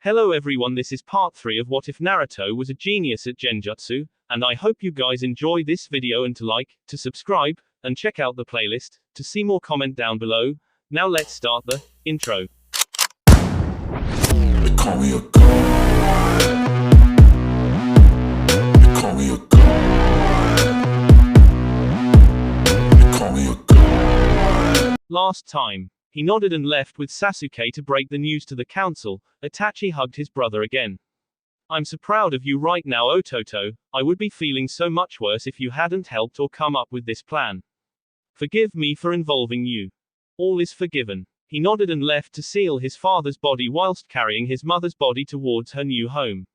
Hello everyone, this is part 3 of What If Naruto Was a Genius at Genjutsu, and I hope you guys enjoy this video and to like, to subscribe, and check out the playlist, to see more comment down below. Now let's start the intro. They call me a god. They call me a god. They call me a god. Last time, he nodded and left with Sasuke to break the news to the council. Itachi hugged his brother again. I'm so proud of you right now, Ototo. I would be feeling so much worse if you hadn't helped or come up with this plan. Forgive me for involving you. All is forgiven. He nodded and left to seal his father's body whilst carrying his mother's body towards her new home.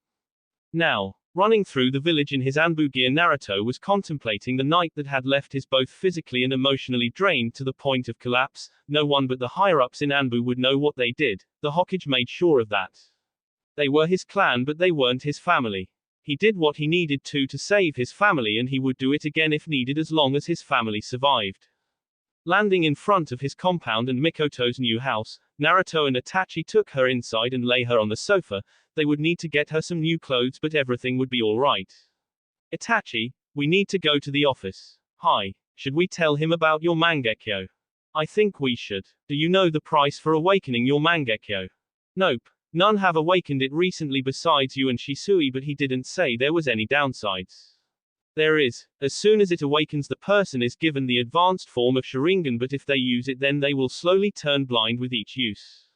Now, running through the village in his Anbu gear, Naruto was contemplating the night that had left his both physically and emotionally drained to the point of collapse. No one but the higher-ups in Anbu would know what they did. The Hokage made sure of that. They were his clan, but they weren't his family. He did what he needed to save his family, and he would do it again if needed as long as his family survived. Landing in front of his compound and Mikoto's new house, Naruto and Itachi took her inside and lay her on the sofa. They would need to get her some new clothes, but everything would be alright. Itachi, we need to go to the office. Hi, should we tell him about your Mangekyo? I think we should. Do you know the price for awakening your Mangekyo? Nope. None have awakened it recently besides you and Shisui, but he didn't say there was any downsides. There is. As soon as it awakens, the person is given the advanced form of Sharingan, but if they use it, then they will slowly turn blind with each use.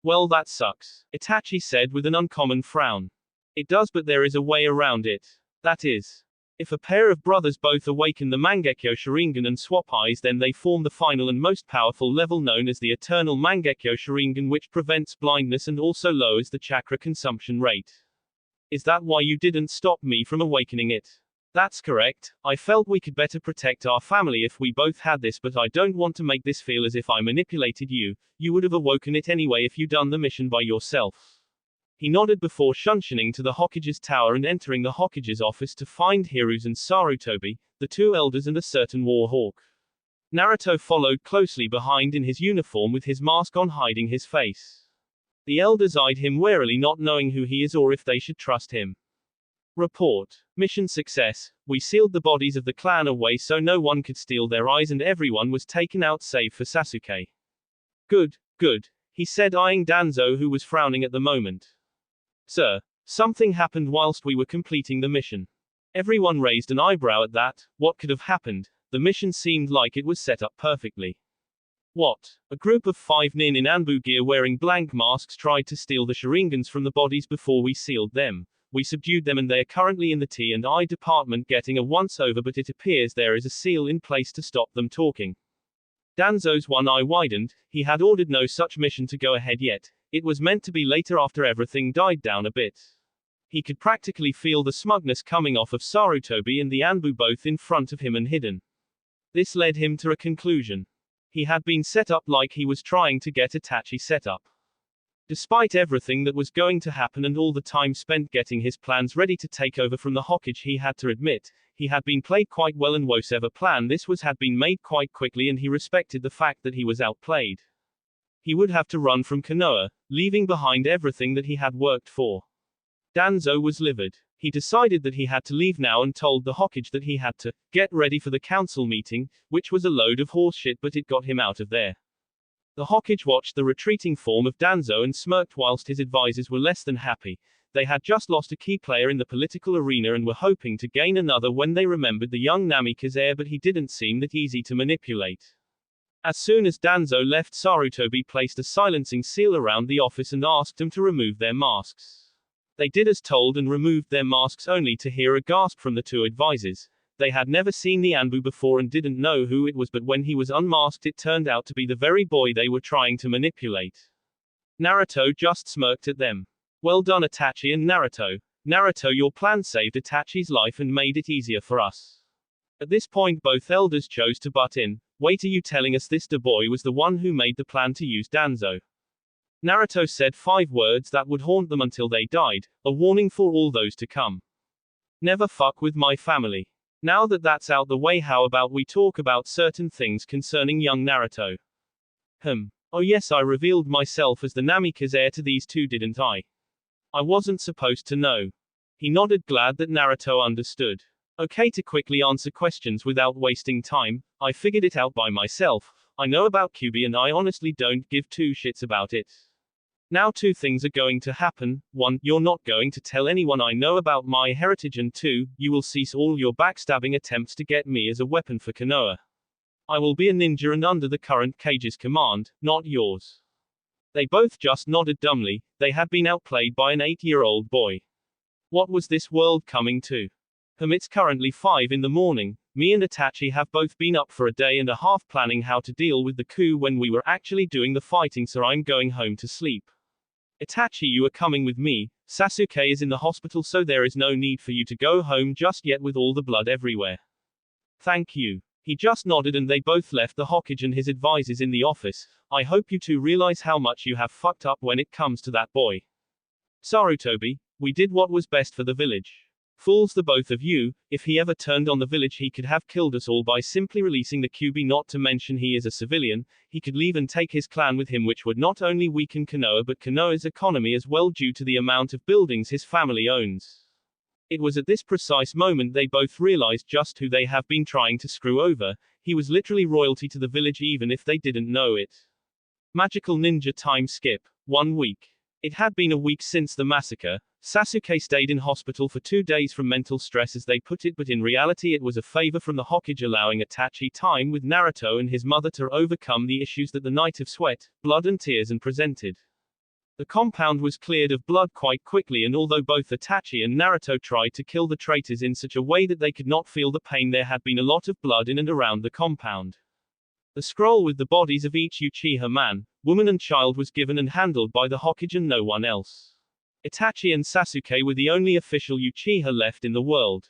Well, that sucks, Itachi said with an uncommon frown. It does, but there is a way around it. That is, if a pair of brothers both awaken the Mangekyo Sharingan and swap eyes, then they form the final and most powerful level known as the Eternal Mangekyo Sharingan, which prevents blindness and also lowers the chakra consumption rate. Is that why you didn't stop me from awakening it? That's correct. I felt we could better protect our family if we both had this, but I don't want to make this feel as if I manipulated you. You would have awoken it anyway if you done the mission by yourself. He nodded before shunshining to the Hokage's tower and entering the Hokage's office to find Hiruzen and Sarutobi, the two elders and a certain war hawk. Naruto followed closely behind in his uniform with his mask on hiding his face. The elders eyed him warily, not knowing who he is or if they should trust him. Report. Mission success. We sealed the bodies of the clan away so no one could steal their eyes, and everyone was taken out save for Sasuke. Good, good, he said, eyeing Danzo, who was frowning at the moment. Sir, something happened whilst we were completing the mission. Everyone raised an eyebrow at that. What could have happened? The mission seemed like it was set up perfectly. What? A group of 5 nin in Anbu gear wearing blank masks tried to steal the Sharingans from the bodies before we sealed them. We subdued them and they are currently in the T&I department getting a once-over, but it appears there is a seal in place to stop them talking. Danzo's one eye widened. He had ordered no such mission to go ahead yet. It was meant to be later after everything died down a bit. He could practically feel the smugness coming off of Sarutobi and the Anbu both in front of him and hidden. This led him to a conclusion. He had been set up like he was trying to get Itachi set up. Despite everything that was going to happen and all the time spent getting his plans ready to take over from the Hokage, he had to admit, he had been played quite well, and whatever plan this was had been made quite quickly, and he respected the fact that he was outplayed. He would have to run from Konoha, leaving behind everything that he had worked for. Danzo was livid. He decided that he had to leave now and told the Hokage that he had to get ready for the council meeting, which was a load of horseshit, but it got him out of there. The Hokage watched the retreating form of Danzo and smirked whilst his advisors were less than happy. They had just lost a key player in the political arena and were hoping to gain another when they remembered the young Namikaze heir, but he didn't seem that easy to manipulate. As soon as Danzo left, Sarutobi placed a silencing seal around the office and asked them to remove their masks. They did as told and removed their masks, only to hear a gasp from the two advisors. They had never seen the Anbu before and didn't know who it was, but when he was unmasked it turned out to be the very boy they were trying to manipulate. Naruto just smirked at them. Well done, Itachi and Naruto. Naruto, your plan saved Itachi's life and made it easier for us. At this point both elders chose to butt in. Wait, are you telling us this boy was the one who made the plan to use Danzo? Naruto said 5 words that would haunt them until they died, a warning for all those to come. Never fuck with my family. Now that that's out the way, how about we talk about certain things concerning young Naruto? Oh yes, I revealed myself as the Namikaze heir to these two, didn't I? I wasn't supposed to know. He nodded, glad that Naruto understood. Okay, to quickly answer questions without wasting time, I figured it out by myself. I know about Kyuubi and I honestly don't give two shits about it. Now two things are going to happen. One, you're not going to tell anyone I know about my heritage, and two, you will cease all your backstabbing attempts to get me as a weapon for Konoha. I will be a ninja and under the current Kage's command, not yours. They both just nodded dumbly. They had been outplayed by an 8-year-old boy. What was this world coming to? It's currently 5 in the morning. Me and Itachi have both been up for a day and a half planning how to deal with the coup when we were actually doing the fighting, so I'm going home to sleep. Itachi, you are coming with me. Sasuke is in the hospital, so there is no need for you to go home just yet with all the blood everywhere. Thank you. He just nodded and they both left the Hokage and his advisors in the office. I hope you two realize how much you have fucked up when it comes to that boy. Sarutobi, we did what was best for the village. Fools the both of you. If he ever turned on the village, he could have killed us all by simply releasing the Kyuubi, not to mention he is a civilian. He could leave and take his clan with him, which would not only weaken Konoha but Konoha's economy as well due to the amount of buildings his family owns. It was at this precise moment they both realized just who they have been trying to screw over. He was literally royalty to the village even if they didn't know it. Magical ninja time skip. 1 week. It had been a week since the massacre. Sasuke stayed in hospital for 2 days from mental stress, as they put it, but in reality it was a favor from the Hokage allowing Itachi time with Naruto and his mother to overcome the issues that the night of sweat, blood and tears and presented. The compound was cleared of blood quite quickly, and although both Itachi and Naruto tried to kill the traitors in such a way that they could not feel the pain, there had been a lot of blood in and around the compound. The scroll with the bodies of each Uchiha man, woman and child was given and handled by the Hokage and no one else. Itachi and Sasuke were the only official Uchiha left in the world.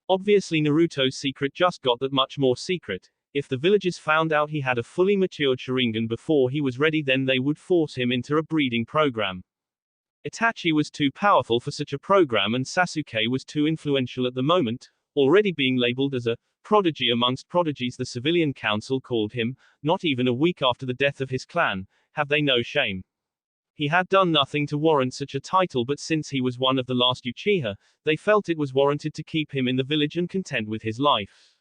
Obviously Naruto's secret just got that much more secret. If the villagers found out he had a fully matured Sharingan before he was ready, then they would force him into a breeding program. Itachi was too powerful for such a program, and Sasuke was too influential at the moment, already being labeled as a prodigy amongst prodigies. The civilian council called him, not even a week after the death of his clan. Have they no shame? He had done nothing to warrant such a title, but since he was one of the last Uchiha, they felt it was warranted to keep him in the village and content with his life.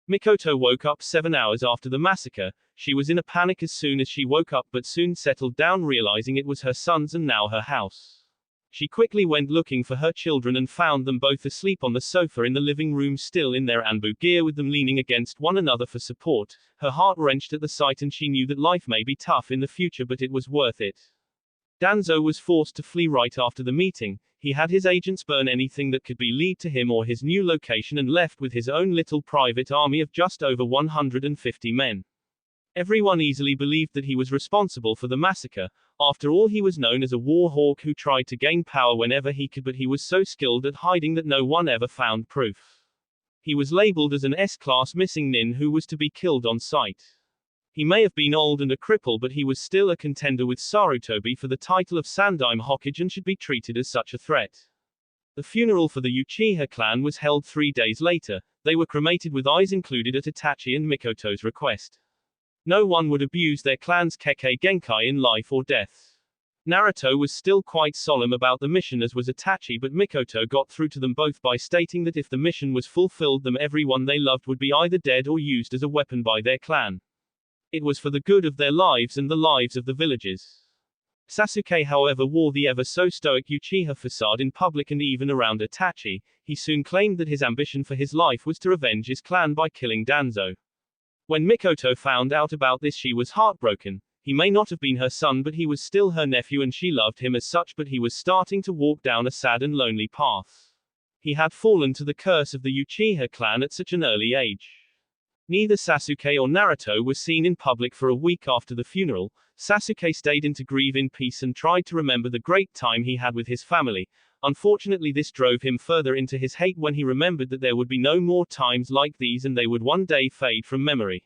Mikoto woke up 7 hours after the massacre. She was in a panic as soon as she woke up, but soon settled down, realizing it was her sons and now her house. She quickly went looking for her children and found them both asleep on the sofa in the living room, still in their Anbu gear, with them leaning against one another for support. Her heart wrenched at the sight, and she knew that life may be tough in the future, but it was worth it. Danzo was forced to flee right after the meeting. He had his agents burn anything that could be lead to him or his new location, and left with his own little private army of just over 150 men. Everyone easily believed that he was responsible for the massacre. After all, he was known as a war hawk who tried to gain power whenever he could, but he was so skilled at hiding that no one ever found proof. He was labeled as an S-class missing nin who was to be killed on sight. He may have been old and a cripple, but he was still a contender with Sarutobi for the title of Sandaime Hokage and should be treated as such a threat. The funeral for the Uchiha clan was held 3 days later. They were cremated with eyes included at Itachi and Mikoto's request. No one would abuse their clan's Kekkei Genkai in life or death. Naruto was still quite solemn about the mission, as was Itachi, but Mikoto got through to them both by stating that if the mission was fulfilled, them everyone they loved would be either dead or used as a weapon by their clan. It was for the good of their lives and the lives of the villagers. Sasuke, however, wore the ever so stoic Uchiha facade in public and even around Itachi. He soon claimed that his ambition for his life was to revenge his clan by killing Danzo. When Mikoto found out about this, she was heartbroken. He may not have been her son, but he was still her nephew and she loved him as such, but he was starting to walk down a sad and lonely path. He had fallen to the curse of the Uchiha clan at such an early age. Neither Sasuke or Naruto were seen in public for a week after the funeral. Sasuke stayed in to grieve in peace and tried to remember the great time he had with his family. Unfortunately, this drove him further into his hate when he remembered that there would be no more times like these and they would one day fade from memory.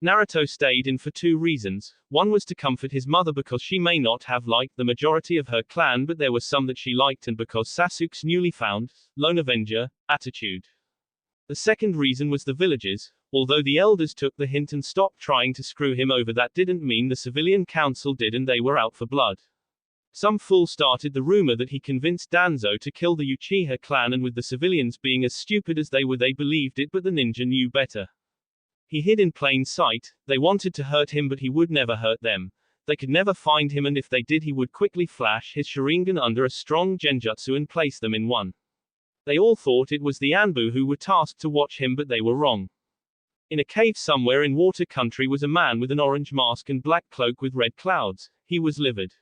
Naruto stayed in for 2 reasons. One was to comfort his mother because she may not have liked the majority of her clan, but there were some that she liked, and because Sasuke's newly found lone avenger attitude. The second reason was the villagers. Although the elders took the hint and stopped trying to screw him over, that didn't mean the civilian council did, and they were out for blood. Some fool started the rumor that he convinced Danzo to kill the Uchiha clan, and with the civilians being as stupid as they were, they believed it, but the ninja knew better. He hid in plain sight. They wanted to hurt him, but he would never hurt them. They could never find him, and if they did, he would quickly flash his Sharingan under a strong Genjutsu and place them in one. They all thought it was the Anbu who were tasked to watch him, but they were wrong. In a cave somewhere in Water Country was a man with an orange mask and black cloak with red clouds. He was livid.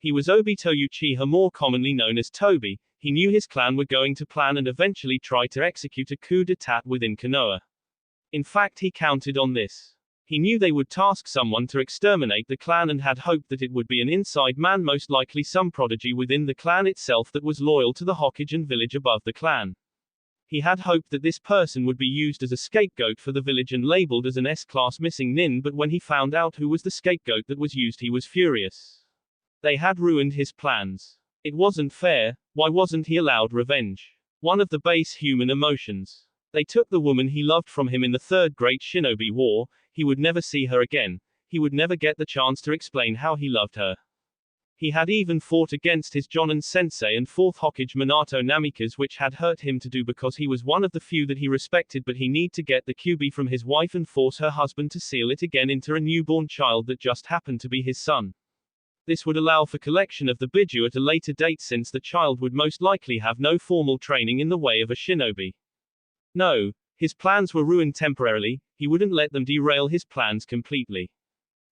He was Obito Uchiha, more commonly known as Tobi. He knew his clan were going to plan and eventually try to execute a coup d'etat within Konoha. In fact, he counted on this. He knew they would task someone to exterminate the clan and had hoped that it would be an inside man, most likely some prodigy within the clan itself that was loyal to the Hokage and village above the clan. He had hoped that this person would be used as a scapegoat for the village and labeled as an S-class missing nin, but when he found out who was the scapegoat that was used, he was furious. They had ruined his plans. It wasn't fair. Why wasn't he allowed revenge? One of the base human emotions. They took the woman he loved from him in the Third Great Shinobi War. He would never see her again. He would never get the chance to explain how he loved her. He had even fought against his Jonin sensei and fourth Hokage Minato Namikaze, which had hurt him to do because he was one of the few that he respected, but he need to get the QB from his wife and force her husband to seal it again into a newborn child that just happened to be his son. This would allow for collection of the Biju at a later date, since the child would most likely have no formal training in the way of a shinobi. No, his plans were ruined temporarily. He wouldn't let them derail his plans completely.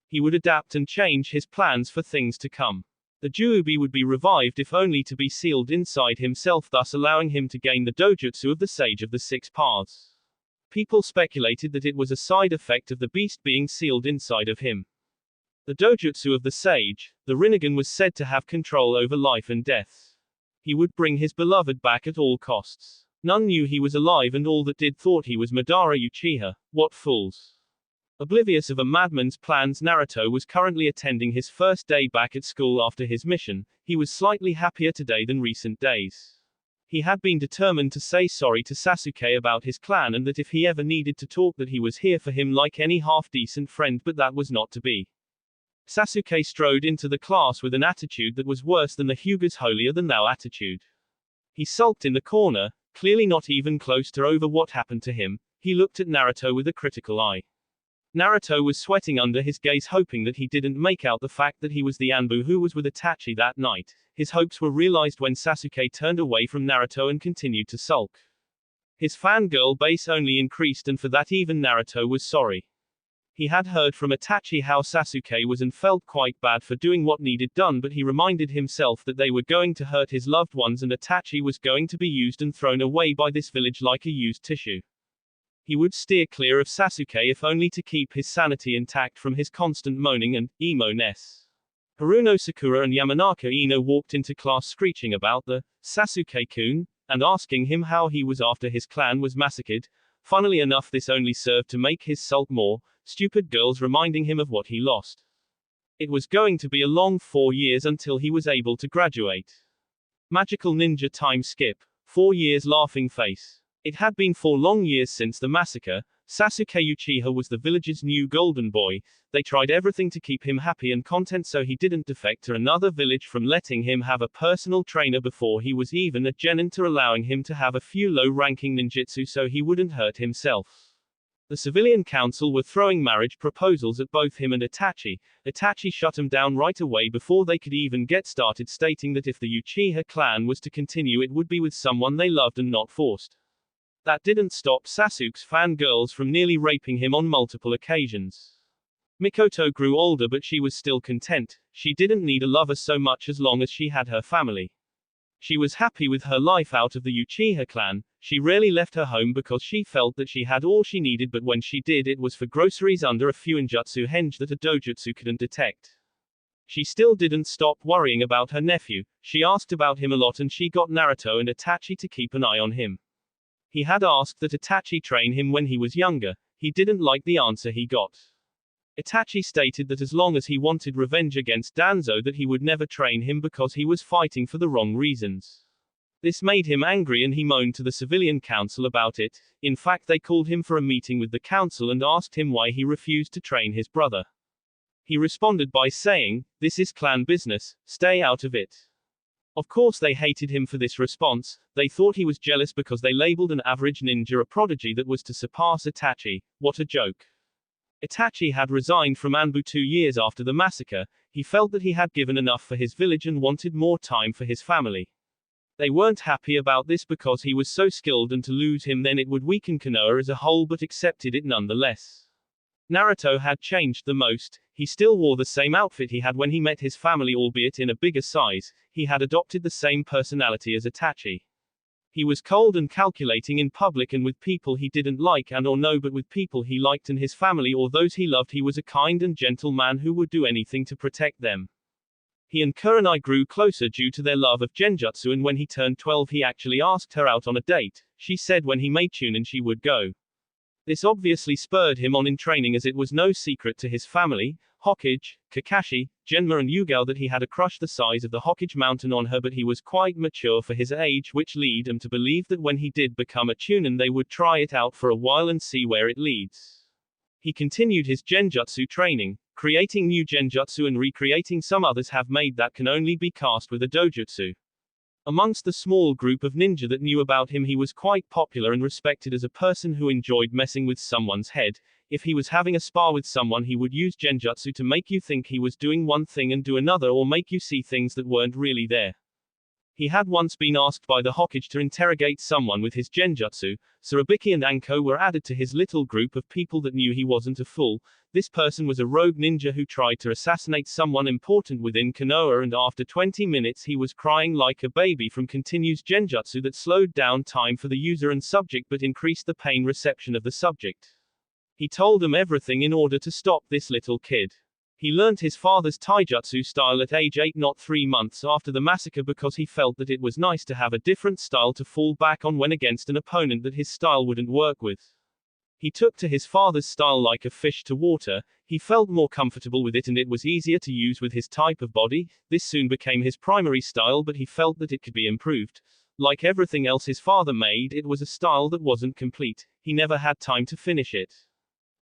He would adapt and change his plans for things to come. The Juubi would be revived if only to be sealed inside himself, thus allowing him to gain the dojutsu of the Sage of the Six Paths. People speculated that it was a side effect of the beast being sealed inside of him. The dojutsu of the sage, the Rinnegan, was said to have control over life and death. He would bring his beloved back at all costs. None knew he was alive, and all that did thought he was Madara Uchiha. What fools! Oblivious of a madman's plans, Naruto was currently attending his first day back at school after his mission. He was slightly happier today than recent days. He had been determined to say sorry to Sasuke about his clan, and that if he ever needed to talk, that he was here for him like any half-decent friend, but that was not to be. Sasuke strode into the class with an attitude that was worse than the Hyuga's holier-than-thou attitude. He sulked in the corner, clearly not even close to over what happened to him. He looked at Naruto with a critical eye. Naruto was sweating under his gaze, hoping that he didn't make out the fact that he was the Anbu who was with Itachi that night. His hopes were realized when Sasuke turned away from Naruto and continued to sulk. His fangirl base only increased, and for that even Naruto was sorry. He had heard from Itachi how Sasuke was and felt quite bad for doing what needed done, but he reminded himself that they were going to hurt his loved ones and Itachi was going to be used and thrown away by this village like a used tissue. He would steer clear of Sasuke if only to keep his sanity intact from his constant moaning and emo-ness. Haruno Sakura and Yamanaka Ino walked into class screeching about the Sasuke-kun, and asking him how he was after his clan was massacred. Funnily enough, this only served to make his sulk more. Stupid girls reminding him of what he lost. It was going to be a long 4 years until he was able to graduate. Magical ninja time skip. 4 years laughing face. It had been 4 long years since the massacre. Sasuke Uchiha was the village's new golden boy. They tried everything to keep him happy and content so he didn't defect to another village, from letting him have a personal trainer before he was even a genin to allowing him to have a few low-ranking ninjutsu so he wouldn't hurt himself. The civilian council were throwing marriage proposals at both him and Itachi. Itachi shut him down right away before they could even get started, stating that if the Uchiha clan was to continue, it would be with someone they loved and not forced. That didn't stop Sasuke's fangirls from nearly raping him on multiple occasions. Mikoto grew older, but she was still content. She didn't need a lover so much as long as she had her family. She was happy with her life out of the Uchiha clan. She rarely left her home because she felt that she had all she needed, but when she did, it was for groceries under a Fuinjutsu henge that a dojutsu couldn't detect. She still didn't stop worrying about her nephew. She asked about him a lot, and she got Naruto and Itachi to keep an eye on him. He had asked that Itachi train him when he was younger. He didn't like the answer he got. Itachi stated that as long as he wanted revenge against Danzo, that he would never train him because he was fighting for the wrong reasons. This made him angry and he moaned to the civilian council about it. In fact, they called him for a meeting with the council and asked him why he refused to train his brother. He responded by saying, "This is clan business, stay out of it." Of course they hated him for this response. They thought he was jealous because they labeled an average ninja a prodigy that was to surpass Itachi. What a joke. Itachi had resigned from Anbu 2 years after the massacre. He felt that he had given enough for his village and wanted more time for his family. They weren't happy about this because he was so skilled, and to lose him then it would weaken Konoha as a whole, but accepted it nonetheless. Naruto had changed the most. He still wore the same outfit he had when he met his family, albeit in a bigger size. He had adopted the same personality as Itachi. He was cold and calculating in public and with people he didn't like and or know, but with people he liked and his family or those he loved he was a kind and gentle man who would do anything to protect them. He and Kurenai grew closer due to their love of Genjutsu, and when he turned 12 he actually asked her out on a date. She said when he made Chunin she would go. This obviously spurred him on in training, as it was no secret to his family, Hokage, Kakashi, Genma and Yugao, that he had a crush the size of the Hokage mountain on her, but he was quite mature for his age, which led him to believe that when he did become a Chunin they would try it out for a while and see where it leads. He continued his Genjutsu training, creating new Genjutsu and recreating some others have made that can only be cast with a dojutsu. Amongst the small group of ninja that knew about him he was quite popular and respected as a person who enjoyed messing with someone's head. If he was having a spar with someone he would use Genjutsu to make you think he was doing one thing and do another, or make you see things that weren't really there. He had once been asked by the Hokage to interrogate someone with his Genjutsu. Surabiki and Anko were added to his little group of people that knew he wasn't a fool. This person was a rogue ninja who tried to assassinate someone important within Konoha, and after 20 minutes he was crying like a baby from continuous Genjutsu that slowed down time for the user and subject but increased the pain reception of the subject. He told them everything in order to stop this little kid. He learned his father's taijutsu style at age 8, not 3 months after the massacre, because he felt that it was nice to have a different style to fall back on when against an opponent that his style wouldn't work with. He took to his father's style like a fish to water. He felt more comfortable with it and it was easier to use with his type of body. This soon became his primary style, but he felt that it could be improved. Like everything else his father made, it was a style that wasn't complete. He never had time to finish it.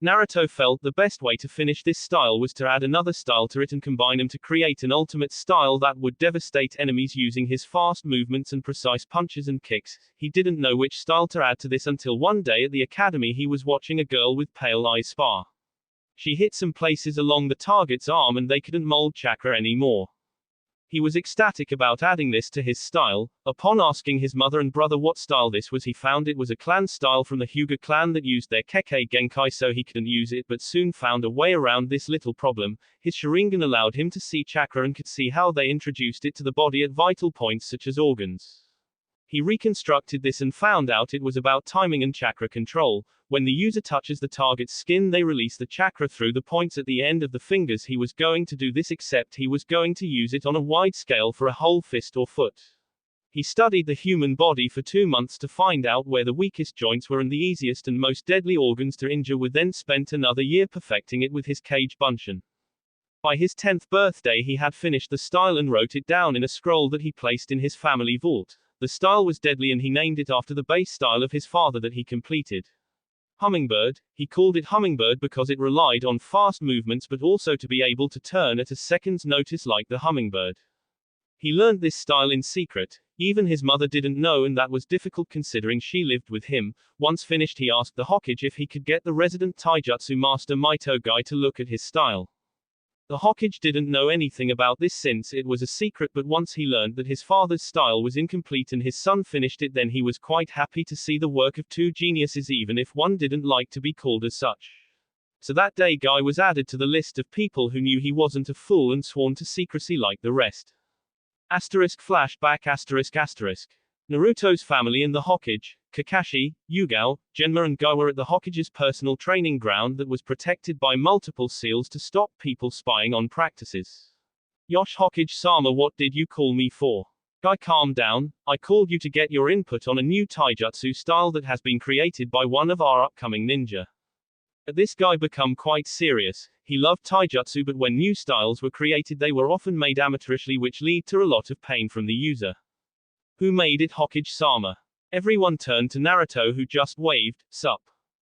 Naruto felt the best way to finish this style was to add another style to it and combine them to create an ultimate style that would devastate enemies using his fast movements and precise punches and kicks. He didn't know which style to add to this until one day at the academy he was watching a girl with pale eyes spar. She hit some places along the target's arm and they couldn't mold chakra anymore. He was ecstatic about adding this to his style. Upon asking his mother and brother what style this was, he found it was a clan style from the Hyuga clan that used their Kekkei Genkai, so he couldn't use it, but soon found a way around this little problem. His Sharingan allowed him to see chakra and could see how they introduced it to the body at vital points such as organs. He reconstructed this and found out it was about timing and chakra control. When the user touches the target's skin, they release the chakra through the points at the end of the fingers. He was going to do this, except he was going to use it on a wide scale for a whole fist or foot. He studied the human body for 2 months to find out where the weakest joints were and the easiest and most deadly organs to injure with, then spent another year perfecting it with his Kage Bunshin. By his 10th birthday he had finished the style and wrote it down in a scroll that he placed in his family vault. The style was deadly and he named it after the base style of his father that he completed. Hummingbird. He called it Hummingbird because it relied on fast movements but also to be able to turn at a second's notice like the hummingbird. He learned this style in secret. Even his mother didn't know, and that was difficult considering she lived with him. Once finished he asked the Hokage if he could get the resident taijutsu master Maito guy to look at his style. The Hokage didn't know anything about this since it was a secret, but once he learned that his father's style was incomplete and his son finished it, then he was quite happy to see the work of two geniuses, even if one didn't like to be called as such. So that day Guy was added to the list of people who knew he wasn't a fool and sworn to secrecy like the rest. Flashback. Naruto's family and the Hokage, Kakashi, Yugao, Genma and Guy were at the Hokage's personal training ground that was protected by multiple seals to stop people spying on practices. Yosh Hokage-sama, what did you call me for? Guy, calm down. I called you to get your input on a new taijutsu style that has been created by one of our upcoming ninja. At this, Guy become quite serious. He loved taijutsu, but when new styles were created they were often made amateurishly, which lead to a lot of pain from the user. Who made it, Hokage-sama? Everyone turned to Naruto, who just waved. Sup?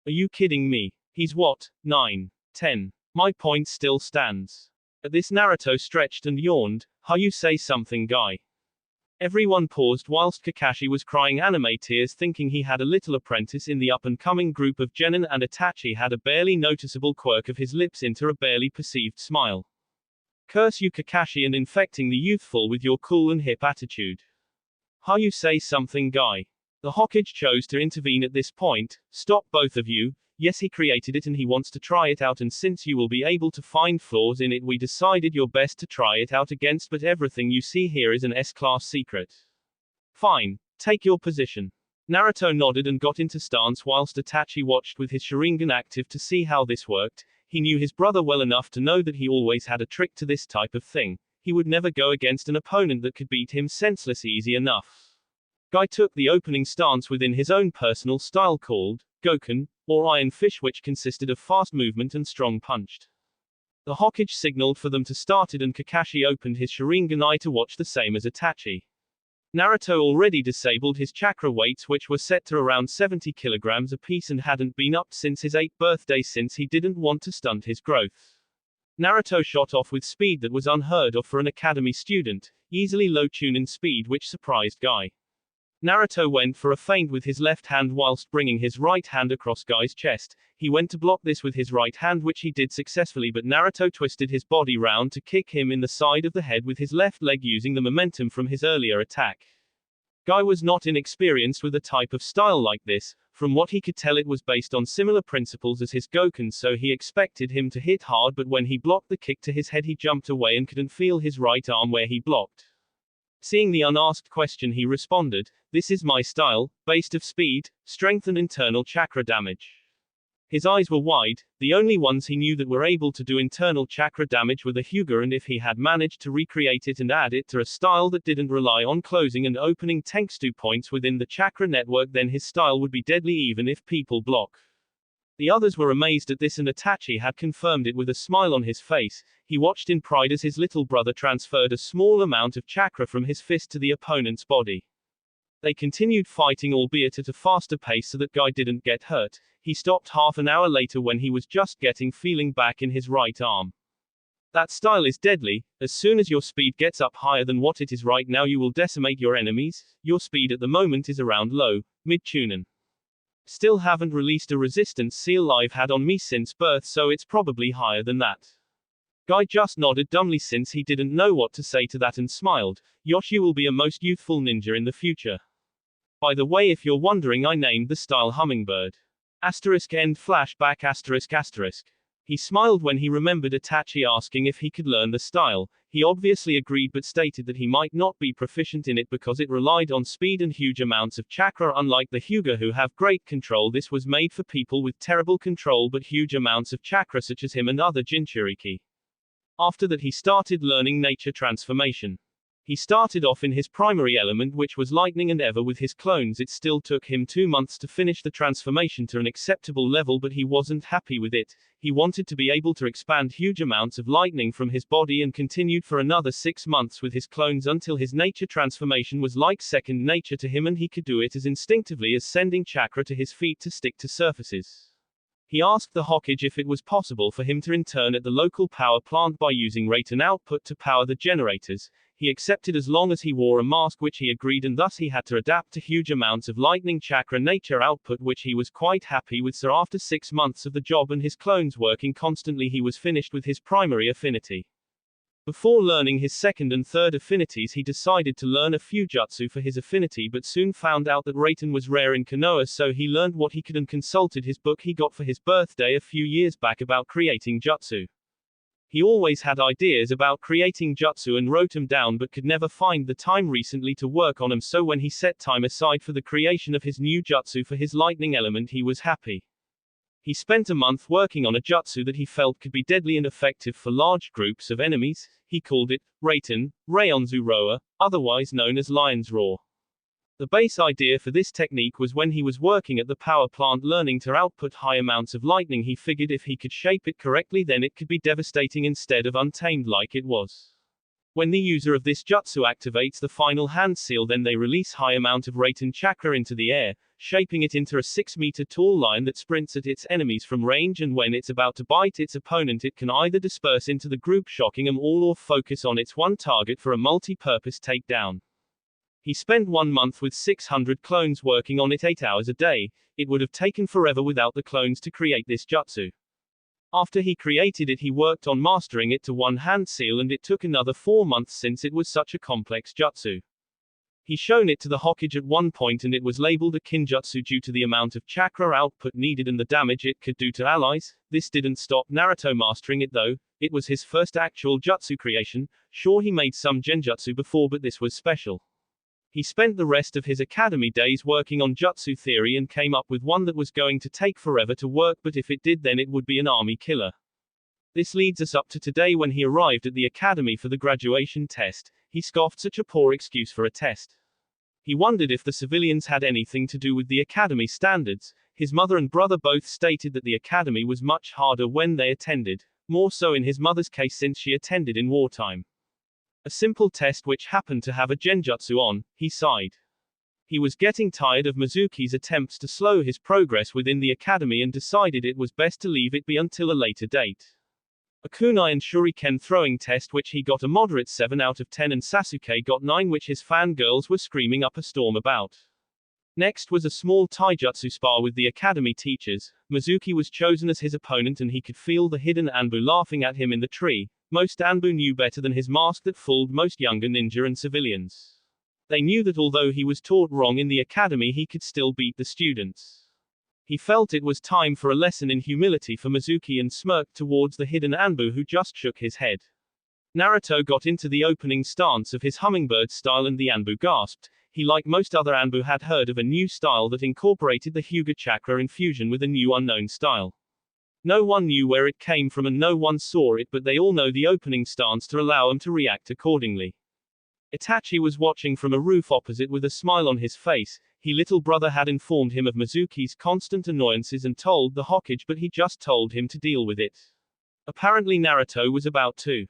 Are you kidding me? He's what, 9, 10? My point still stands. At this Naruto stretched and yawned. "How you say something, guy?" Everyone paused whilst Kakashi was crying anime tears thinking he had a little apprentice in the up-and-coming group of genin, and Itachi had a barely noticeable quirk of his lips into a barely perceived smile. "Curse you, Kakashi, and infecting the youthful with your cool and hip attitude. How you say something, guy?" The Hokage chose to intervene at this point. "Stop, both of you. Yes, he created it and he wants to try it out, and since you will be able to find flaws in it, we decided you're best to try it out against, but everything you see here is an S-class secret." "Fine. Take your position." Naruto nodded and got into stance whilst Itachi watched with his Sharingan active to see how this worked. He knew his brother well enough to know that he always had a trick to this type of thing. He would never go against an opponent that could beat him senseless easy enough. Guy took the opening stance within his own personal style called Goken, or Iron Fist, which consisted of fast movement and strong punched. The Hokage signaled for them to start it, and Kakashi opened his Sharingan eye to watch the same as Itachi. Naruto already disabled his chakra weights, which were set to around 70 kilograms apiece and hadn't been upped since his 8th birthday, since he didn't want to stunt his growth. Naruto shot off with speed that was unheard of for an academy student, easily low Chunin speed, which surprised Guy. Naruto went for a feint with his left hand whilst bringing his right hand across Guy's chest. He went to block this with his right hand, which he did successfully, but Naruto twisted his body round to kick him in the side of the head with his left leg using the momentum from his earlier attack. Guy was not inexperienced with a type of style like this. From what he could tell, it was based on similar principles as his Goken, so he expected him to hit hard, but when he blocked the kick to his head, he jumped away and couldn't feel his right arm where he blocked. Seeing the unasked question, he responded, "This is my style, based of speed, strength and internal chakra damage." His eyes were wide. The only ones he knew that were able to do internal chakra damage were the Hyuga, and if he had managed to recreate it and add it to a style that didn't rely on closing and opening Tenkstu points within the chakra network, then his style would be deadly even if people block. The others were amazed at this, and Itachi had confirmed it with a smile on his face. He watched in pride as his little brother transferred a small amount of chakra from his fist to the opponent's body. They continued fighting, albeit at a faster pace so that Guy didn't get hurt. He stopped half an hour later when he was just getting feeling back in his right arm. That style is deadly. As soon as your speed gets up higher than what it is right now, you will decimate your enemies. Your speed at the moment is around low, mid-Chunin. Still haven't released a resistance seal I've had on me since birth, so it's probably higher than that. Guy just nodded dumbly since he didn't know what to say to that and smiled. "Yoshi will be a most youthful ninja in the future. By the way, if you're wondering, I named the style Hummingbird. End flashback. He smiled when he remembered Itachi asking if he could learn the style. He obviously agreed, but stated that he might not be proficient in it because it relied on speed and huge amounts of chakra. Unlike the Hyuga, who have great control, this was made for people with terrible control but huge amounts of chakra, such as him and other Jinchuriki. After that, he started learning nature transformation. He started off in his primary element, which was lightning, and ever with his clones it still took him 2 months to finish the transformation to an acceptable level, but he wasn't happy with it. He wanted to be able to expand huge amounts of lightning from his body, and continued for another 6 months with his clones until his nature transformation was like second nature to him, and he could do it as instinctively as sending chakra to his feet to stick to surfaces. He asked the Hokage if it was possible for him to intern at the local power plant by using Raten output to power the generators. He accepted as long as he wore a mask, which he agreed, and thus he had to adapt to huge amounts of lightning chakra nature output, which he was quite happy with. So after 6 months of the job and his clones working constantly, he was finished with his primary affinity. Before learning his second and third affinities, he decided to learn a few jutsu for his affinity, but soon found out that Raten was rare in Konoha, so he learned what he could and consulted his book he got for his birthday a few years back about creating jutsu. He always had ideas about creating jutsu and wrote them down, but could never find the time recently to work on them, so when he set time aside for the creation of his new jutsu for his lightning element, he was happy. He spent a month working on a jutsu that he felt could be deadly and effective for large groups of enemies. He called it Raten, Raionzu Roa, otherwise known as Lion's Roar. The base idea for this technique was when he was working at the power plant learning to output high amounts of lightning. He figured if he could shape it correctly, then it could be devastating instead of untamed like it was. When the user of this jutsu activates the final hand seal, then they release high amount of Raten chakra into the air, shaping it into a 6-meter tall lion that sprints at its enemies from range, and when it's about to bite its opponent it can either disperse into the group shocking them all or focus on its one target for a multi-purpose takedown. He spent 1 month with 600 clones working on it 8 hours a day. It would have taken forever without the clones to create this jutsu. After he created it, he worked on mastering it to one hand seal, and it took another 4 months since it was such a complex jutsu. He shown it to the Hokage at one point, and it was labeled a Genjutsu due to the amount of chakra output needed and the damage it could do to allies. This didn't stop Naruto mastering it though. It was his first actual jutsu creation. Sure, he made some Genjutsu before, but this was special. He spent the rest of his academy days working on jutsu theory and came up with one that was going to take forever to work, but if it did then it would be an army killer. This leads us up to today when he arrived at the academy for the graduation test. He scoffed such a poor excuse for a test. He wondered if the civilians had anything to do with the academy standards. His mother and brother both stated that the academy was much harder when they attended, more so in his mother's case since she attended in wartime. A simple test which happened to have a genjutsu on, he sighed. He was getting tired of Mizuki's attempts to slow his progress within the academy and decided it was best to leave it be until a later date. A kunai and shuriken throwing test which he got a moderate 7 out of 10 and Sasuke got 9, which his fangirls were screaming up a storm about. Next was a small taijutsu spar with the academy teachers. Mizuki was chosen as his opponent and he could feel the hidden Anbu laughing at him in the tree. Most Anbu knew better than his mask that fooled most younger ninja and civilians. They knew that although he was taught wrong in the academy he could still beat the students. He felt it was time for a lesson in humility for Mizuki and smirked towards the hidden Anbu who just shook his head. Naruto got into the opening stance of his hummingbird style and the Anbu gasped. He, like most other Anbu, had heard of a new style that incorporated the Hyuga chakra infusion with a new unknown style. No one knew where it came from and no one saw it, but they all know the opening stance to allow him to react accordingly. Itachi was watching from a roof opposite with a smile on his face. His little brother had informed him of Mizuki's constant annoyances and told the Hokage, but he just told him to deal with it. Apparently Naruto was about to.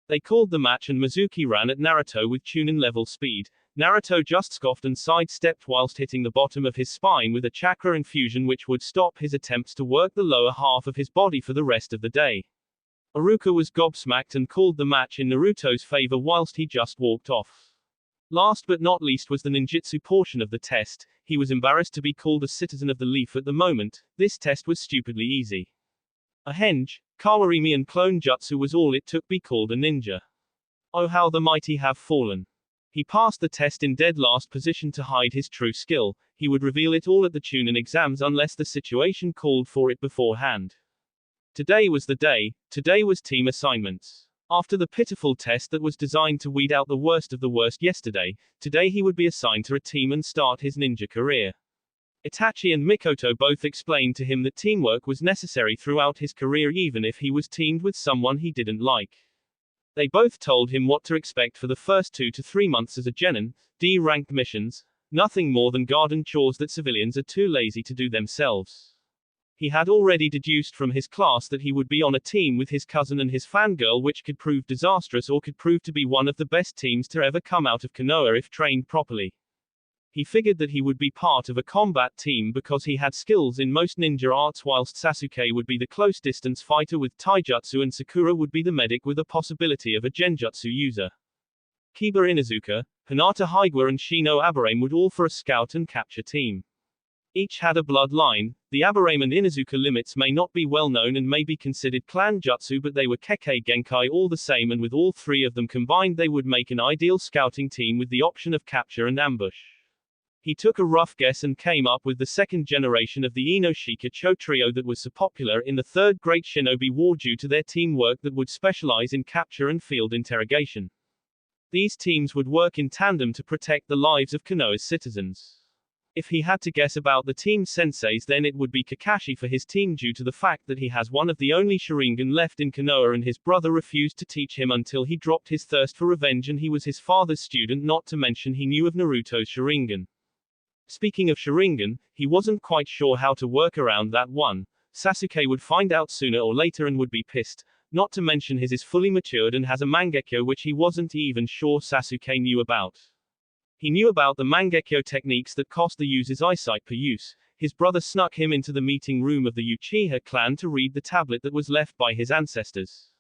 They called the match and Mizuki ran at Naruto with Chunin level speed. Naruto just scoffed and sidestepped whilst hitting the bottom of his spine with a chakra infusion which would stop his attempts to work the lower half of his body for the rest of the day. Iruka was gobsmacked and called the match in Naruto's favor whilst he just walked off. Last but not least was the ninjutsu portion of the test. He was embarrassed to be called a citizen of the leaf at the moment. This test was stupidly easy. A henge, kawarimi and clone jutsu was all it took be called a ninja. Oh how the mighty have fallen. He passed the test in dead last position to hide his true skill. He would reveal it all at the Chunin exams unless the situation called for it beforehand. Today was the day. Today was team assignments. After the pitiful test that was designed to weed out the worst of the worst yesterday, today he would be assigned to a team and start his ninja career. Itachi and Mikoto both explained to him that teamwork was necessary throughout his career even if he was teamed with someone he didn't like. They both told him what to expect for the first 2 to 3 months as a genin, D-ranked missions, nothing more than garden chores that civilians are too lazy to do themselves. He had already deduced from his class that he would be on a team with his cousin and his fangirl, which could prove disastrous or could prove to be one of the best teams to ever come out of Konoha if trained properly. He figured that he would be part of a combat team because he had skills in most ninja arts, whilst Sasuke would be the close distance fighter with taijutsu and Sakura would be the medic with a possibility of a genjutsu user. Kiba Inuzuka, Hinata Higuchi and Shino Aburame would all for a scout and capture team. Each had a bloodline. The Aburame and Inuzuka limits may not be well known and may be considered clan jutsu, but they were Kekkei Genkai all the same, and with all 3 of them combined they would make an ideal scouting team with the option of capture and ambush. He took a rough guess and came up with the second generation of the Inoshika Cho trio that was so popular in the Third Great Shinobi War due to their teamwork that would specialize in capture and field interrogation. These teams would work in tandem to protect the lives of Konoha's citizens. If he had to guess about the team senseis, then it would be Kakashi for his team due to the fact that he has one of the only Sharingan left in Konoha and his brother refused to teach him until he dropped his thirst for revenge, and he was his father's student, not to mention he knew of Naruto's Sharingan. Speaking of Sharingan, he wasn't quite sure how to work around that one. Sasuke would find out sooner or later and would be pissed. Not to mention his is fully matured and has a Mangekyo which he wasn't even sure Sasuke knew about. He knew about the Mangekyo techniques that cost the user's eyesight per use. His brother snuck him into the meeting room of the Uchiha clan to read the tablet that was left by his ancestors.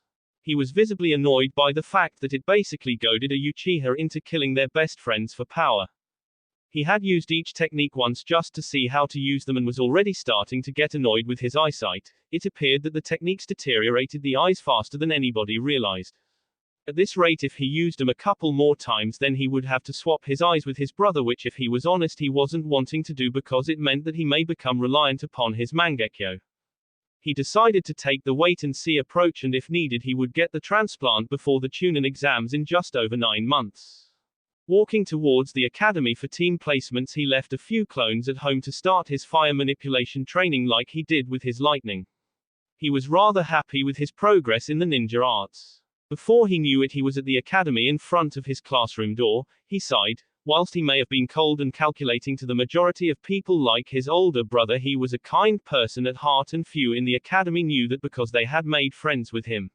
He was visibly annoyed by the fact that it basically goaded a Uchiha into killing their best friends for power. He had used each technique once just to see how to use them and was already starting to get annoyed with his eyesight. It appeared that the techniques deteriorated the eyes faster than anybody realized. At this rate, if he used them a couple more times, then he would have to swap his eyes with his brother, which if he was honest he wasn't wanting to do because it meant that he may become reliant upon his Mangekyo. He decided to take the wait and see approach, and if needed he would get the transplant before the Chunin exams in just over 9 months. Walking towards the academy for team placements, he left a few clones at home to start his fire manipulation training like he did with his lightning. He was rather happy with his progress in the ninja arts. Before he knew it, he was at the academy in front of his classroom door. He sighed. Whilst he may have been cold and calculating to the majority of people like his older brother, he was a kind person at heart, and few in the academy knew that because they had made friends with him.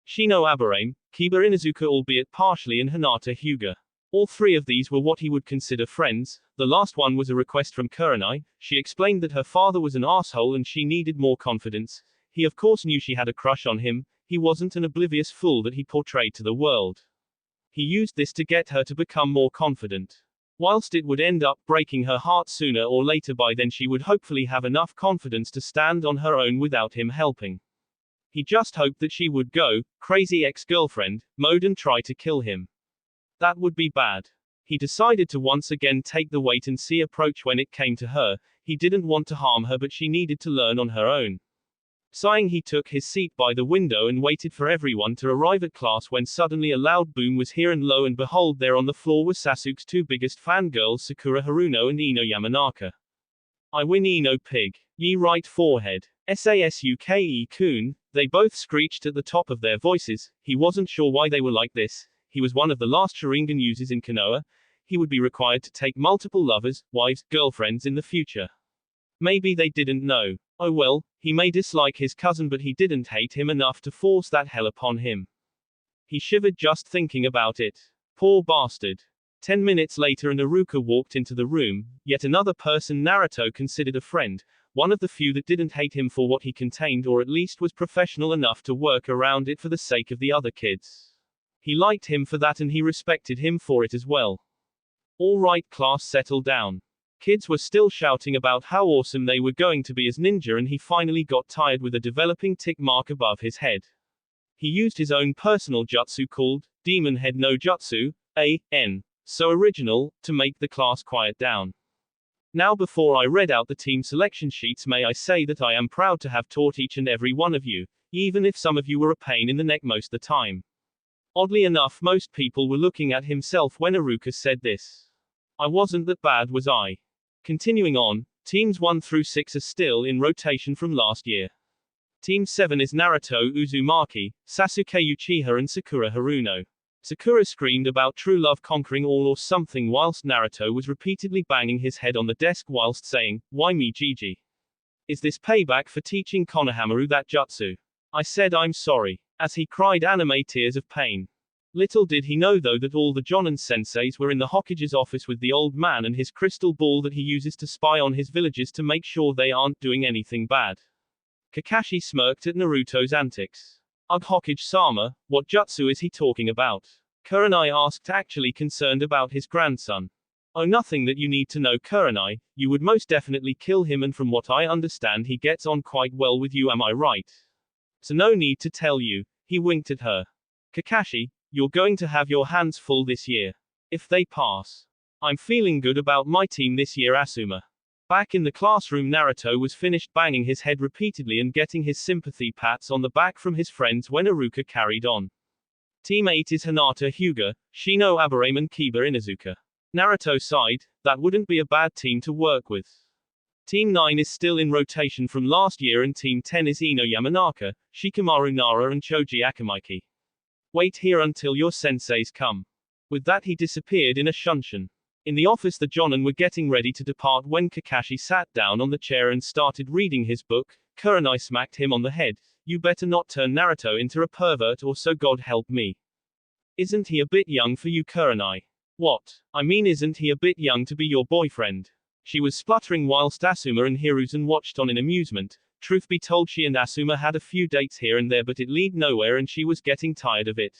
Shino Aburame, Kiba Inuzuka, albeit partially, and Hinata Hyuga. All three of these were what he would consider friends. The last one was a request from Kurenai. She explained that her father was an asshole and she needed more confidence. He of course knew she had a crush on him. He wasn't an oblivious fool that he portrayed to the world. He used this to get her to become more confident. Whilst it would end up breaking her heart sooner or later, by then she would hopefully have enough confidence to stand on her own without him helping. He just hoped that she would go crazy ex-girlfriend mode and try to kill him. That would be bad. He decided to once again take the wait and see approach when it came to her. He didn't want to harm her, but she needed to learn on her own. Sighing, he took his seat by the window and waited for everyone to arrive at class, when suddenly a loud boom was heard, and lo and behold, there on the floor were Sasuke's two biggest fangirls, Sakura Haruno and Ino Yamanaka. "I win, Ino pig. Ye right forehead. Sasuke-kun," they both screeched at the top of their voices. He wasn't sure why they were like this. He was one of the last Sharingan users in Konoha. He would be required to take multiple lovers, wives, girlfriends in the future. Maybe they didn't know. Oh well, he may dislike his cousin, but he didn't hate him enough to force that hell upon him. He shivered just thinking about it. Poor bastard. 10 minutes later, Naruto walked into the room, yet another person Naruto considered a friend, one of the few that didn't hate him for what he contained, or at least was professional enough to work around it for the sake of the other kids. He liked him for that, and he respected him for it as well. All right, class, settle down. Kids were still shouting about how awesome they were going to be as ninja, and he finally got tired with a developing tick mark above his head. He used his own personal jutsu called Demon Head no Jutsu, A.N. So original, to make the class quiet down. Now, before I read out the team selection sheets, may I say that I am proud to have taught each and every one of you, even if some of you were a pain in the neck most of the time. Oddly enough, most people were looking at himself when Iruka said this. I wasn't that bad, was I? Continuing on, teams 1 through 6 are still in rotation from last year. Team 7 is Naruto Uzumaki, Sasuke Uchiha and Sakura Haruno. Sakura screamed about true love conquering all or something, whilst Naruto was repeatedly banging his head on the desk whilst saying, "Why me, Gigi? Is this payback for teaching Konohamaru that jutsu? I said I'm sorry," as he cried anime tears of pain. Little did he know, though, that all the Jonin senseis were in the Hokage's office with the old man and his crystal ball that he uses to spy on his villagers to make sure they aren't doing anything bad. Kakashi smirked at Naruto's antics. Ugh, Hokage-sama, what jutsu is he talking about? Kurenai asked, actually concerned about his grandson. Oh, nothing that you need to know, Kurenai. You would most definitely kill him, and from what I understand he gets on quite well with you, am I right? So no need to tell you. He winked at her. Kakashi, you're going to have your hands full this year. If they pass. I'm feeling good about my team this year, Asuma. Back in the classroom, Naruto was finished banging his head repeatedly and getting his sympathy pats on the back from his friends when Iruka carried on. Team 8 is Hinata Hyuga, Shino Aburame and Kiba Inuzuka. Naruto sighed. That wouldn't be a bad team to work with. Team 9 is still in rotation from last year, and Team 10 is Ino Yamanaka, Shikamaru Nara and Choji Akamaiki. Wait here until your senseis come. With that he disappeared in a shunshin. In the office the Jonin were getting ready to depart when Kakashi sat down on the chair and started reading his book. Kurenai smacked him on the head. You better not turn Naruto into a pervert or so God help me. Isn't he a bit young for you, Kurenai? What? I mean, isn't he a bit young to be your boyfriend? She was spluttering whilst Asuma and Hiruzen watched on in amusement. Truth be told, she and Asuma had a few dates here and there, but it led nowhere and she was getting tired of it.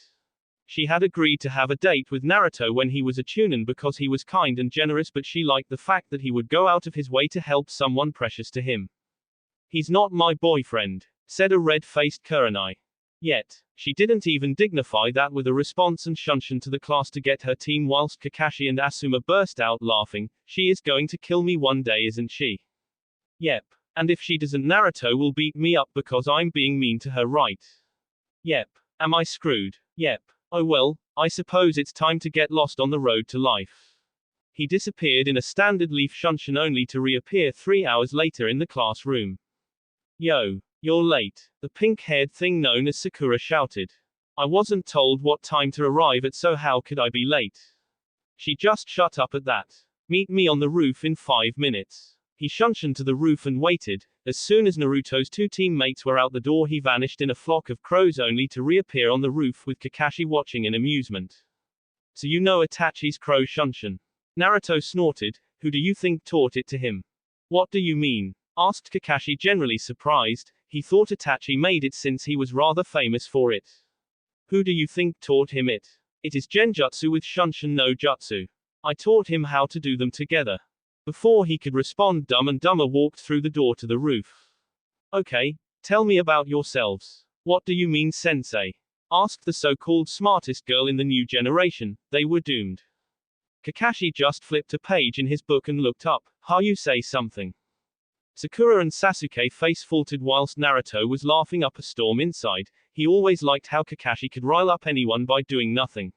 She had agreed to have a date with Naruto when he was a chunin because he was kind and generous, but she liked the fact that he would go out of his way to help someone precious to him. He's not my boyfriend, said a red-faced Kurenai. Yet, she didn't even dignify that with a response and shunshin to the class to get her team whilst Kakashi and Asuma burst out laughing. She is going to kill me one day, isn't she? Yep. And if she doesn't, Naruto will beat me up because I'm being mean to her, right? Yep. Am I screwed? Yep. Oh well, I suppose it's time to get lost on the road to life. He disappeared in a standard leaf shunshin only to reappear 3 hours later in the classroom. Yo, you're late, the pink-haired thing known as Sakura shouted. I wasn't told what time to arrive at, so how could I be late? She just shut up at that. Meet me on the roof in 5 minutes. He shunshined to the roof and waited. As soon as Naruto's 2 teammates were out the door, he vanished in a flock of crows only to reappear on the roof with Kakashi watching in amusement. So you know Itachi's crow shunshin? Naruto snorted. Who do you think taught it to him? What do you mean? Asked Kakashi, generally surprised. He thought Itachi made it since he was rather famous for it. Who do you think taught him it? It is Genjutsu with Shunshin no Jutsu. I taught him how to do them together. Before he could respond, Dumb and Dumber walked through the door to the roof. Okay, tell me about yourselves. What do you mean, sensei? Asked the so-called smartest girl in the new generation. They were doomed. Kakashi just flipped a page in his book and looked up. How you say something? Sakura and Sasuke face-faltered whilst Naruto was laughing up a storm inside. He always liked how Kakashi could rile up anyone by doing nothing.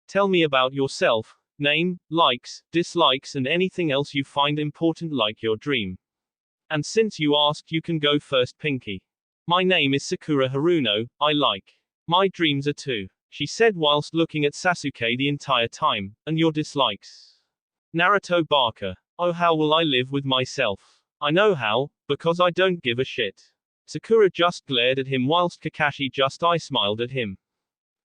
Tell me about yourself. Name, likes, dislikes, and anything else you find important, like your dream. And since you asked, you can go first, Pinky. My name is Sakura Haruno. I like. My dreams are too, she said whilst looking at Sasuke the entire time. And your dislikes? Naruto Barker. Oh, how will I live with myself? I know how, because I don't give a shit. Sakura just glared at him whilst Kakashi just eye-smiled at him.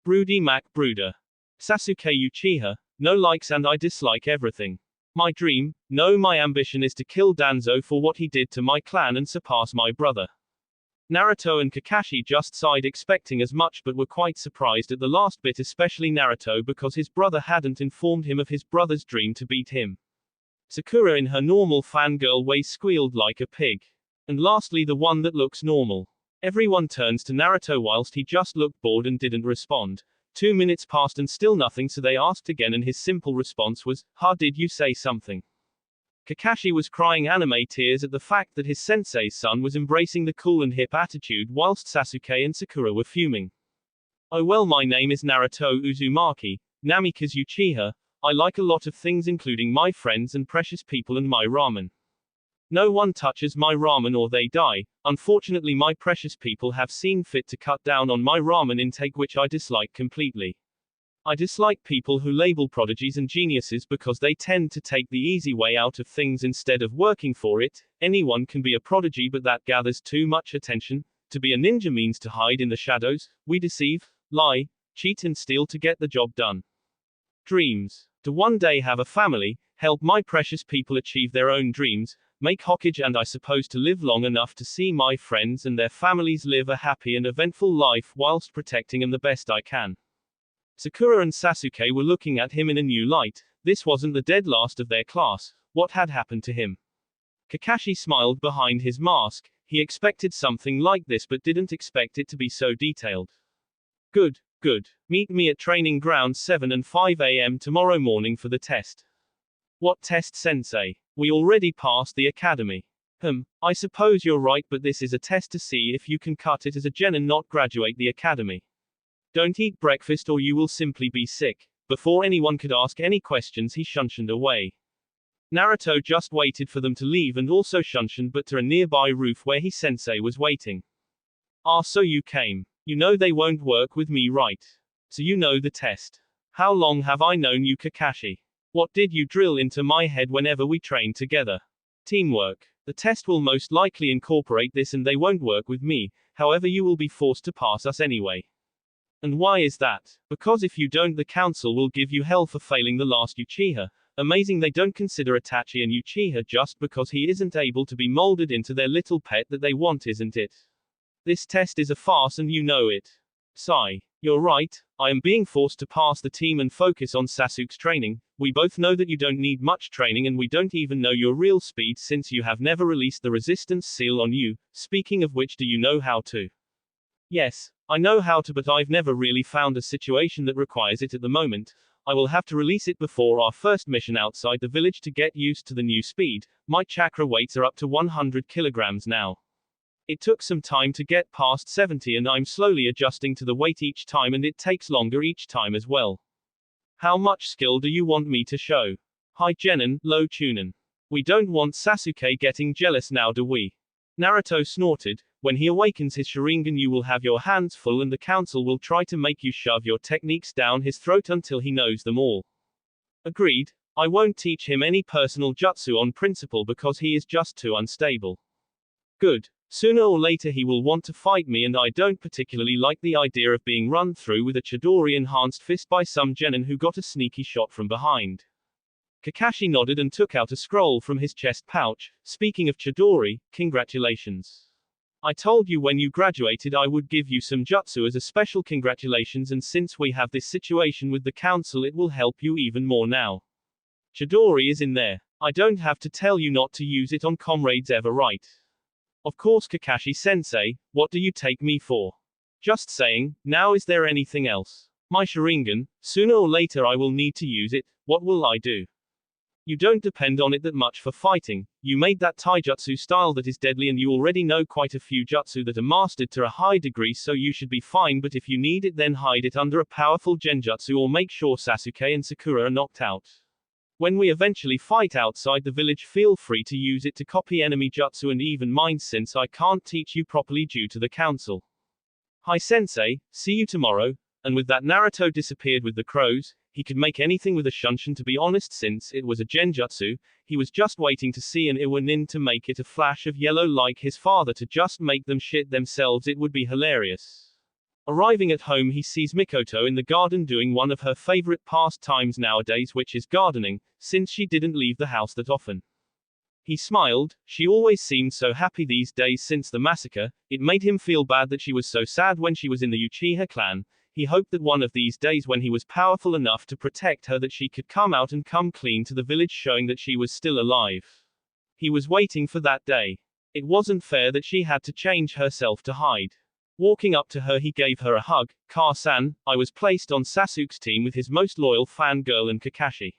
Broody Mac Brooder. Sasuke Uchiha. No likes and I dislike everything. My dream? No, my ambition is to kill Danzo for what he did to my clan and surpass my brother. Naruto and Kakashi just sighed, expecting as much, but were quite surprised at the last bit, especially Naruto because his brother hadn't informed him of his brother's dream to beat him. Sakura in her normal fangirl way squealed like a pig. And lastly, the one that looks normal. Everyone turns to Naruto whilst he just looked bored and didn't respond. 2 minutes passed and still nothing, so they asked again and his simple response was, "Ha, did you say something?" Kakashi was crying anime tears at the fact that his sensei's son was embracing the cool and hip attitude whilst Sasuke and Sakura were fuming. Oh well, my name is Naruto Uzumaki, Namikaze Uchiha. I like a lot of things including my friends and precious people and my ramen. No one touches my ramen or they die. Unfortunately, my precious people have seen fit to cut down on my ramen intake, which I dislike completely. I dislike people who label prodigies and geniuses because they tend to take the easy way out of things instead of working for it. Anyone can be a prodigy, but that gathers too much attention. To be a ninja means to hide in the shadows. We deceive, lie, cheat and steal to get the job done. Dreams. To one day have a family, help my precious people achieve their own dreams, make Hokage, and I suppose to live long enough to see my friends and their families live a happy and eventful life whilst protecting them the best I can. Sakura and Sasuke were looking at him in a new light. This wasn't the dead last of their class. What had happened to him? Kakashi smiled behind his mask. He expected something like this but didn't expect it to be so detailed. Good, good. Meet me at training ground 7 and 5 a.m. tomorrow morning for the test. What test, sensei? We already passed the academy. I suppose you're right, but this is a test to see if you can cut it as a gen and not graduate the academy. Don't eat breakfast or you will simply be sick. Before anyone could ask any questions, he shunshined away. Naruto just waited for them to leave and also shunshined but to a nearby roof where his sensei was waiting. Ah, so you came. You know they won't work with me, right? So you know the test. How long have I known you, Kakashi? What did you drill into my head whenever we trained together? Teamwork. The test will most likely incorporate this and they won't work with me, however you will be forced to pass us anyway. And why is that? Because if you don't the council will give you hell for failing the last Uchiha. Amazing they don't consider Itachi an Uchiha just because he isn't able to be molded into their little pet that they want, isn't it? This test is a farce and you know it. Sigh. You're right, I am being forced to pass the team and focus on Sasuke's training. We both know that you don't need much training and we don't even know your real speed since you have never released the resistance seal on you. Speaking of which, do you know how to? Yes, I know how to, but I've never really found a situation that requires it at the moment. I will have to release it before our first mission outside the village to get used to the new speed. My chakra weights are up to 100 kilograms now. It took some time to get past 70 and I'm slowly adjusting to the weight each time and it takes longer each time as well. How much skill do you want me to show? Hi Genin, Lo Chunin. We don't want Sasuke getting jealous now, do we? Naruto snorted. When he awakens his Sharingan you will have your hands full and the council will try to make you shove your techniques down his throat until he knows them all. Agreed. I won't teach him any personal jutsu on principle because he is just too unstable. Good. Sooner or later he will want to fight me and I don't particularly like the idea of being run through with a Chidori enhanced fist by some genin who got a sneaky shot from behind. Kakashi nodded and took out a scroll from his chest pouch. Speaking of Chidori, congratulations. I told you when you graduated I would give you some jutsu as a special congratulations, and since we have this situation with the council it will help you even more now. Chidori is in there. I don't have to tell you not to use it on comrades ever, right? Of course Kakashi-sensei, what do you take me for? Just saying. Now is there anything else? My Sharingan, sooner or later I will need to use it, what will I do? You don't depend on it that much for fighting. You made that taijutsu style that is deadly and you already know quite a few jutsu that are mastered to a high degree, so you should be fine, but if you need it then hide it under a powerful genjutsu or make sure Sasuke and Sakura are knocked out. When we eventually fight outside the village feel free to use it to copy enemy jutsu and even mine since I can't teach you properly due to the council. Hi sensei, see you tomorrow. And with that Naruto disappeared with the crows. He could make anything with a shunshin, to be honest, since it was a genjutsu. He was just waiting to see an Iwa nin to make it a flash of yellow like his father to just make them shit themselves. It would be hilarious. Arriving at home he sees Mikoto in the garden doing one of her favorite pastimes nowadays, which is gardening, since she didn't leave the house that often. He smiled. She always seemed so happy these days since the massacre. It made him feel bad that she was so sad when she was in the Uchiha clan. He hoped that one of these days when he was powerful enough to protect her that she could come out and come clean to the village showing that she was still alive. He was waiting for that day. It wasn't fair that she had to change herself to hide. Walking up to her he gave her a hug. Car-san, I was placed on Sasuke's team with his most loyal fangirl and Kakashi.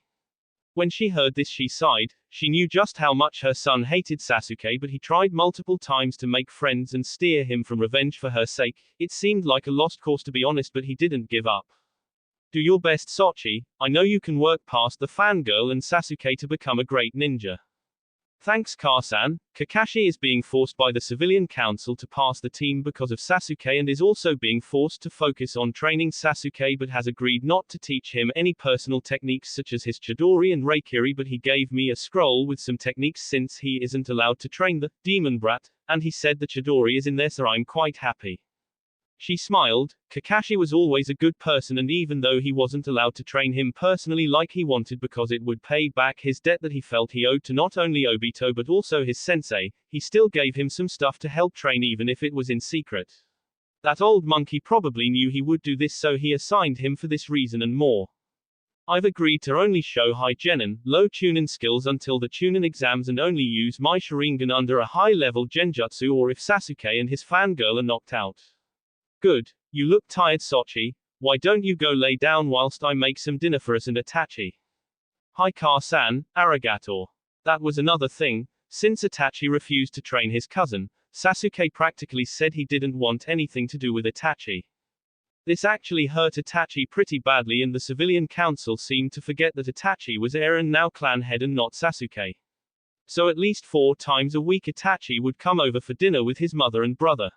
When she heard this she sighed. She knew just how much her son hated Sasuke, but he tried multiple times to make friends and steer him from revenge for her sake. It seemed like a lost cause to be honest, but he didn't give up. Do your best, Sochi. I know you can work past the fangirl and Sasuke to become a great ninja. Thanks Car-san. Kakashi is being forced by the civilian council to pass the team because of Sasuke and is also being forced to focus on training Sasuke, but has agreed not to teach him any personal techniques such as his Chidori and Reikiri, but he gave me a scroll with some techniques since he isn't allowed to train the demon brat, and he said the Chidori is in there, so I'm quite happy. She smiled. Kakashi was always a good person, and even though he wasn't allowed to train him personally like he wanted because it would pay back his debt that he felt he owed to not only Obito but also his sensei, he still gave him some stuff to help train even if it was in secret. That old monkey probably knew he would do this, so he assigned him for this reason and more. I've agreed to only show high Genin, low Chunin skills until the Chunin exams and only use my Sharingan under a high-level Genjutsu or if Sasuke and his fangirl are knocked out. Good. You look tired, Sochi. Why don't you go lay down whilst I make some dinner for us and Itachi? Hi Car-san, arigato. That was another thing. Since Itachi refused to train his cousin, Sasuke practically said he didn't want anything to do with Itachi. This actually hurt Itachi pretty badly, and the civilian council seemed to forget that Itachi was heir and now clan head and not Sasuke. So at least 4 times a week Itachi would come over for dinner with his mother and brother.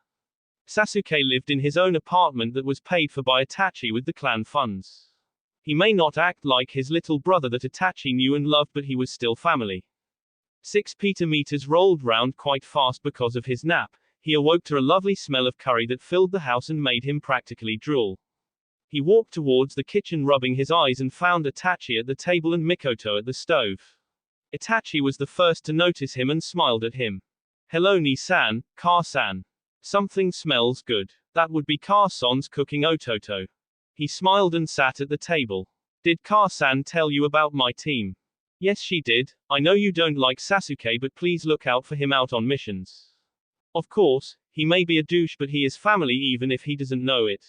Sasuke lived in his own apartment that was paid for by Itachi with the clan funds. He may not act like his little brother that Itachi knew and loved, but he was still family. 6 meters rolled round quite fast because of his nap. He awoke to a lovely smell of curry that filled the house and made him practically drool. He walked towards the kitchen rubbing his eyes and found Itachi at the table and Mikoto at the stove. Itachi was the first to notice him and smiled at him. Hello Ni-san, Ka-san. Something smells good. That would be Ka-san's cooking Ototo. He smiled and sat at the table. Did Ka-san tell you about my team? Yes she did. I know you don't like Sasuke but please look out for him out on missions. Of course, he may be a douche but he is family even if he doesn't know it.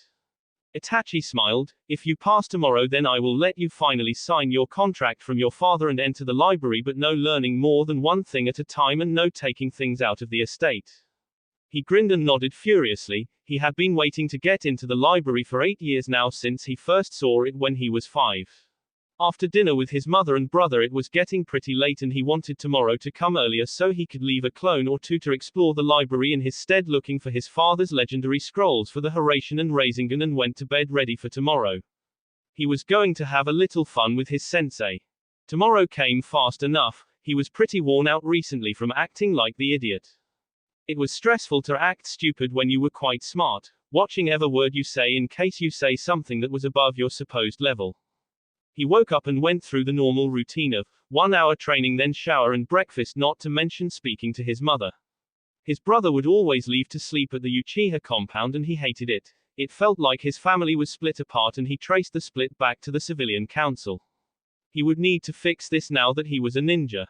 Itachi smiled. If you pass tomorrow then I will let you finally sign your contract from your father and enter the library but no learning more than one thing at a time and no taking things out of the estate. He grinned and nodded furiously. He had been waiting to get into the library for 8 years now since he first saw it when he was 5. After dinner with his mother and brother it was getting pretty late and he wanted tomorrow to come earlier so he could leave a clone or two to explore the library in his stead looking for his father's legendary scrolls for the Hiraishin and Rasengan and went to bed ready for tomorrow. He was going to have a little fun with his sensei. Tomorrow came fast enough. He was pretty worn out recently from acting like the idiot. It was stressful to act stupid when you were quite smart, watching every word you say in case you say something that was above your supposed level. He woke up and went through the normal routine of 1 hour training then shower and breakfast not to mention speaking to his mother. His brother would always leave to sleep at the Uchiha compound and he hated it. It felt like his family was split apart and he traced the split back to the civilian council. He would need to fix this now that he was a ninja.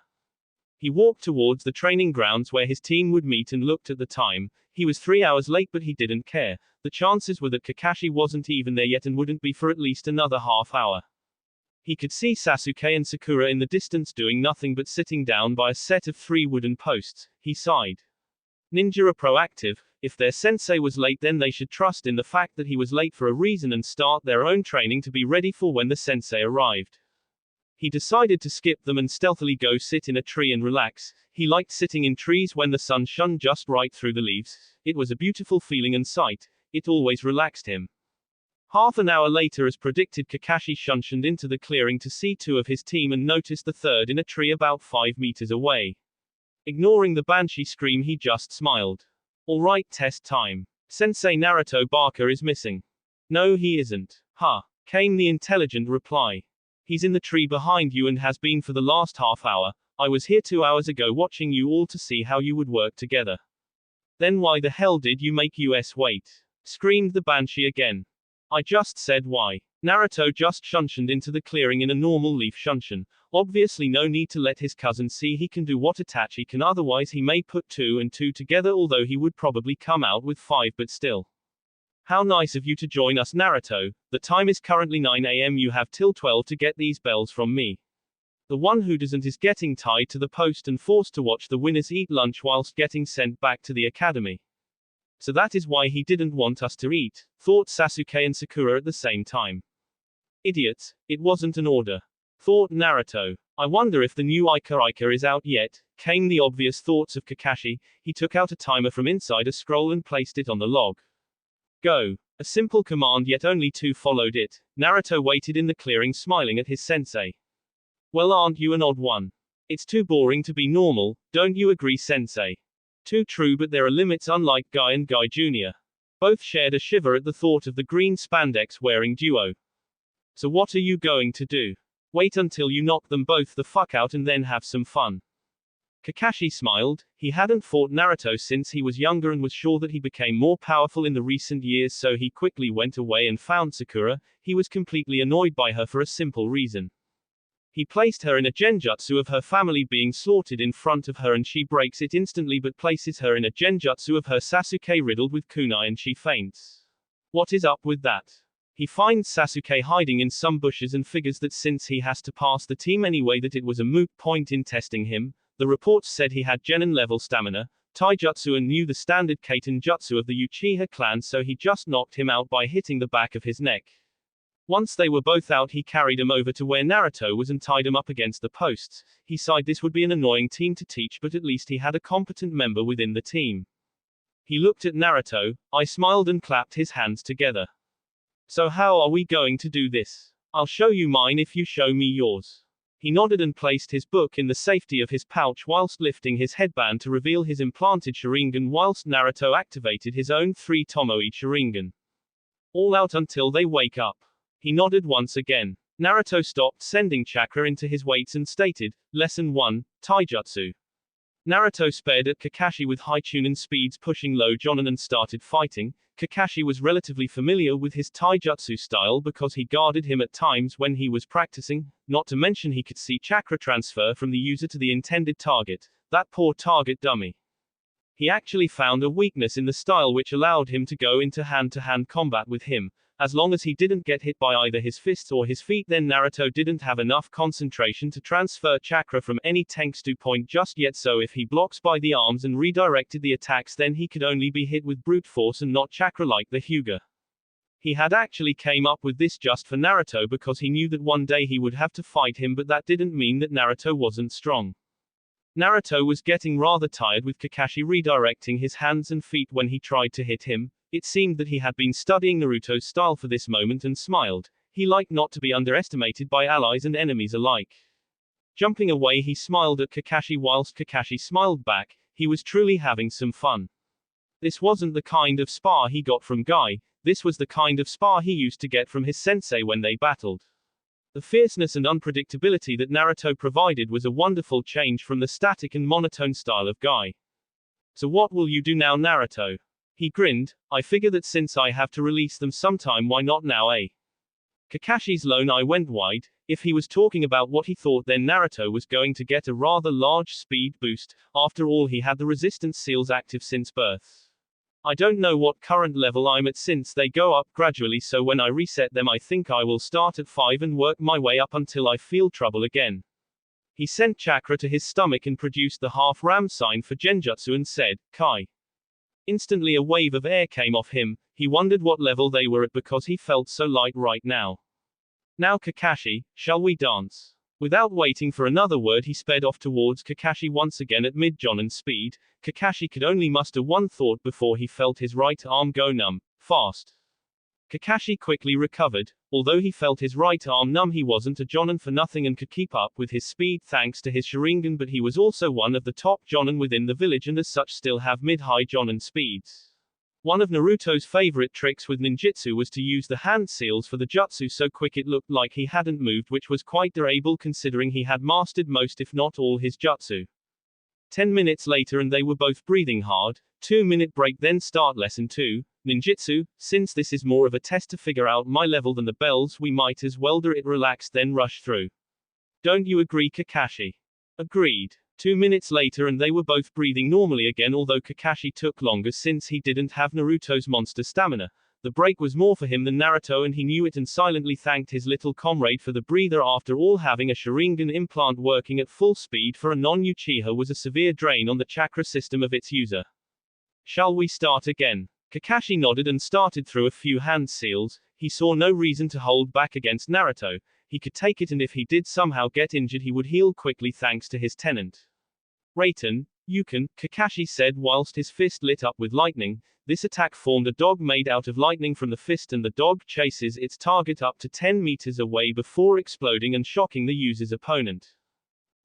He walked towards the training grounds where his team would meet and looked at the time. He was 3 hours late but he didn't care. The chances were that Kakashi wasn't even there yet and wouldn't be for at least another half hour. He could see Sasuke and Sakura in the distance doing nothing but sitting down by a set of 3 wooden posts. He sighed. Ninja are proactive. If their sensei was late then they should trust in the fact that he was late for a reason and start their own training to be ready for when the sensei arrived. He decided to skip them and stealthily go sit in a tree and relax. He liked sitting in trees when the sun shone just right through the leaves. It was a beautiful feeling and sight. It always relaxed him. Half an hour later as predicted Kakashi shunshed into the clearing to see 2 of his team and noticed the third in a tree about 5 meters away. Ignoring the banshee scream he just smiled. Alright test time. Sensei Naruto Barker is missing. No he isn't. Huh. Came the intelligent reply. He's in the tree behind you and has been for the last half hour. I was here 2 hours ago watching you all to see how you would work together. Then why the hell did you make us wait? Screamed the banshee again. I just said why. Naruto just shunshed into the clearing in a normal leaf shunshin. Obviously no need to let his cousin see he can do what Itachi can, otherwise he may put 2 and 2 together, although he would probably come out with 5 but still. How nice of you to join us Naruto. The time is currently 9 AM. You have till 12 to get these bells from me. The one who doesn't is getting tied to the post and forced to watch the winners eat lunch whilst getting sent back to the academy. So that is why he didn't want us to eat, thought Sasuke and Sakura at the same time. Idiots, it wasn't an order, thought Naruto. I wonder if the new Ika is out yet, came the obvious thoughts of Kakashi. He took out a timer from inside a scroll and placed it on the log. Go. A simple command yet only 2 followed it. Naruto waited in the clearing smiling at his sensei. Well aren't you an odd one? It's too boring to be normal, don't you agree sensei? Too true but there are limits unlike Guy and Guy Jr. Both shared a shiver at the thought of the green spandex wearing duo. So what are you going to do? Wait until you knock them both the fuck out and then have some fun. Kakashi smiled. He hadn't fought Naruto since he was younger and was sure that he became more powerful in the recent years, so he quickly went away and found Sakura. He was completely annoyed by her for a simple reason. He placed her in a genjutsu of her family being slaughtered in front of her and she breaks it instantly, but places her in a genjutsu of her Sasuke riddled with kunai and she faints. What is up with that? He finds Sasuke hiding in some bushes and figures that since he has to pass the team anyway that it was a moot point in testing him. The reports said he had genin level stamina, taijutsu and knew the standard kaiten jutsu of the Uchiha clan, so he just knocked him out by hitting the back of his neck. Once they were both out he carried him over to where Naruto was and tied him up against the posts. He sighed, this would be an annoying team to teach but at least he had a competent member within the team. He looked at Naruto. I smiled and clapped his hands together. So how are we going to do this? I'll show you mine if you show me yours. He nodded and placed his book in the safety of his pouch whilst lifting his headband to reveal his implanted Sharingan whilst Naruto activated his own 3 Tomoe Sharingan. All out until they wake up. He nodded once again. Naruto stopped sending chakra into his weights and stated, Lesson 1, Taijutsu. Naruto sped at Kakashi with high Chunin speeds pushing low Jonin and started fighting. Kakashi was relatively familiar with his taijutsu style because he guarded him at times when he was practicing, not to mention he could see chakra transfer from the user to the intended target, that poor target dummy. He actually found a weakness in the style which allowed him to go into hand-to-hand combat with him. As long as he didn't get hit by either his fists or his feet, then Naruto didn't have enough concentration to transfer chakra from any Tenkstu point just yet, so if he blocks by the arms and redirected the attacks, then he could only be hit with brute force and not chakra like the Hyuga. He had actually came up with this just for Naruto because he knew that one day he would have to fight him, but that didn't mean that Naruto wasn't strong. Naruto was getting rather tired with Kakashi redirecting his hands and feet when he tried to hit him. It seemed that he had been studying Naruto's style for this moment and smiled. He liked not to be underestimated by allies and enemies alike. Jumping away, he smiled at Kakashi whilst Kakashi smiled back. He was truly having some fun. This wasn't the kind of spar he got from Guy, this was the kind of spar he used to get from his sensei when they battled. The fierceness and unpredictability that Naruto provided was a wonderful change from the static and monotone style of Guy. So what will you do now, Naruto? He grinned. I figure that since I have to release them sometime, why not now, eh? Kakashi's lone eye went wide. If he was talking about what he thought, then Naruto was going to get a rather large speed boost. After all, he had the resistance seals active since birth. I don't know what current level I'm at since they go up gradually, so when I reset them I think I will start at 5 and work my way up until I feel trouble again. He sent chakra to his stomach and produced the half ram sign for Genjutsu and said, Kai. Instantly a wave of air came off him. He wondered what level they were at because he felt so light right now. Now Kakashi, shall we dance? Without waiting for another word, he sped off towards Kakashi once again at mid-Jonin speed. Kakashi could only muster one thought before he felt his right arm go numb. Fast. Kakashi quickly recovered. Although he felt his right arm numb, he wasn't a Jonin for nothing and could keep up with his speed thanks to his Sharingan, but he was also one of the top Jonin within the village and as such still have mid-high Jonin speeds. One of Naruto's favorite tricks with ninjutsu was to use the hand seals for the jutsu so quick it looked like he hadn't moved, which was quite durable considering he had mastered most if not all his jutsu. 10 minutes later and they were both breathing hard. 2-minute break, then start lesson 2. Ninjutsu, since this is more of a test to figure out my level than the bells, we might as well do it relaxed then rush through. Don't you agree, Kakashi? Agreed. 2 minutes later and they were both breathing normally again, although Kakashi took longer since he didn't have Naruto's monster stamina. The break was more for him than Naruto and he knew it and silently thanked his little comrade for the breather. After all, having a Sharingan implant working at full speed for a non-Uchiha was a severe drain on the chakra system of its user. Shall we start again? Kakashi nodded and started through a few hand seals. He saw no reason to hold back against Naruto. He could take it, and if he did somehow get injured he would heal quickly thanks to his tenant. Raiten, you can, Kakashi said whilst his fist lit up with lightning. This attack formed a dog made out of lightning from the fist and the dog chases its target up to 10 meters away before exploding and shocking the user's opponent.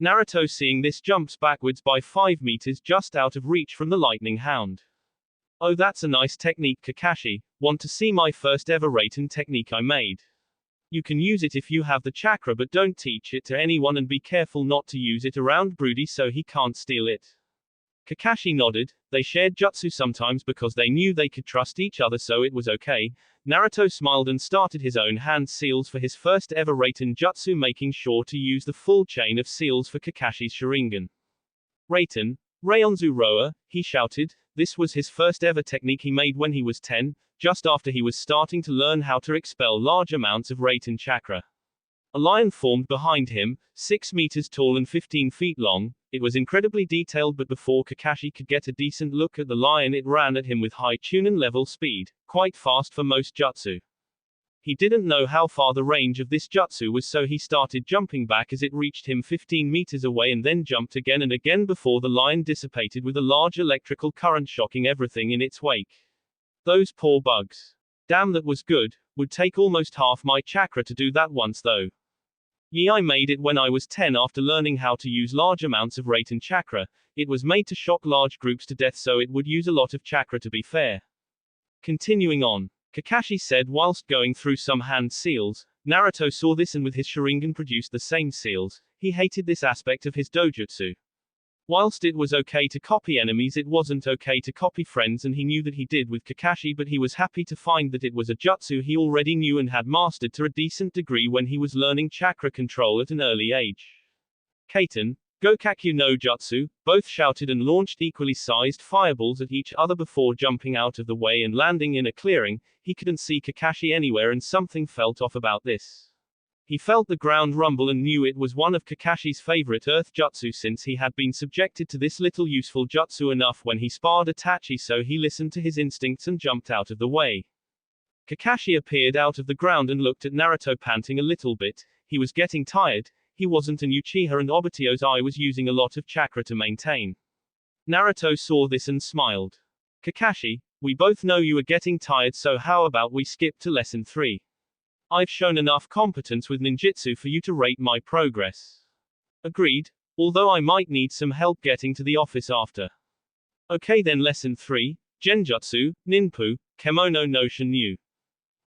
Naruto, seeing this, jumps backwards by 5 meters just out of reach from the lightning hound. Oh, that's a nice technique, Kakashi. Want to see my first ever Raiten technique I made? You can use it if you have the chakra, but don't teach it to anyone and be careful not to use it around Broody so he can't steal it. Kakashi nodded. They shared jutsu sometimes because they knew they could trust each other, so it was okay. Naruto smiled and started his own hand seals for his first ever Raiten jutsu, making sure to use the full chain of seals for Kakashi's Sharingan. Raiten, Raionzu Roa, he shouted. This was his first ever technique he made when he was 10, just after he was starting to learn how to expel large amounts of Raiten chakra. A lion formed behind him, 6 meters tall and 15 feet long. It was incredibly detailed, but before Kakashi could get a decent look at the lion, it ran at him with high Chunin level speed, quite fast for most jutsu. He didn't know how far the range of this jutsu was, so he started jumping back as it reached him 15 meters away and then jumped again and again before the lion dissipated with a large electrical current shocking everything in its wake. Those poor bugs. Damn, that was good. Would take almost half my chakra to do that once though. I made it when I was 10 after learning how to use large amounts of Raten chakra. It was made to shock large groups to death, so it would use a lot of chakra to be fair. Continuing on, Kakashi said whilst going through some hand seals, Naruto saw this and with his Sharingan produced the same seals. He hated this aspect of his dojutsu. Whilst it was okay to copy enemies, it wasn't okay to copy friends, and he knew that he did with Kakashi, but he was happy to find that it was a jutsu he already knew and had mastered to a decent degree when he was learning chakra control at an early age. Kaiten, Gokakyu no Jutsu, both shouted and launched equally sized fireballs at each other before jumping out of the way and landing in a clearing. He couldn't see Kakashi anywhere and something felt off about this. He felt the ground rumble and knew it was one of Kakashi's favorite earth jutsu since he had been subjected to this little useful jutsu enough when he sparred Itachi, so he listened to his instincts and jumped out of the way. Kakashi appeared out of the ground and looked at Naruto panting a little bit. He was getting tired. He wasn't an Uchiha and Obito's eye was using a lot of chakra to maintain. Naruto saw this and smiled. Kakashi, we both know you are getting tired, so how about we skip to lesson 3? I've shown enough competence with ninjutsu for you to rate my progress. Agreed, although I might need some help getting to the office after. Okay then, lesson 3, Genjutsu, Ninpu, Kemono no Shinryu.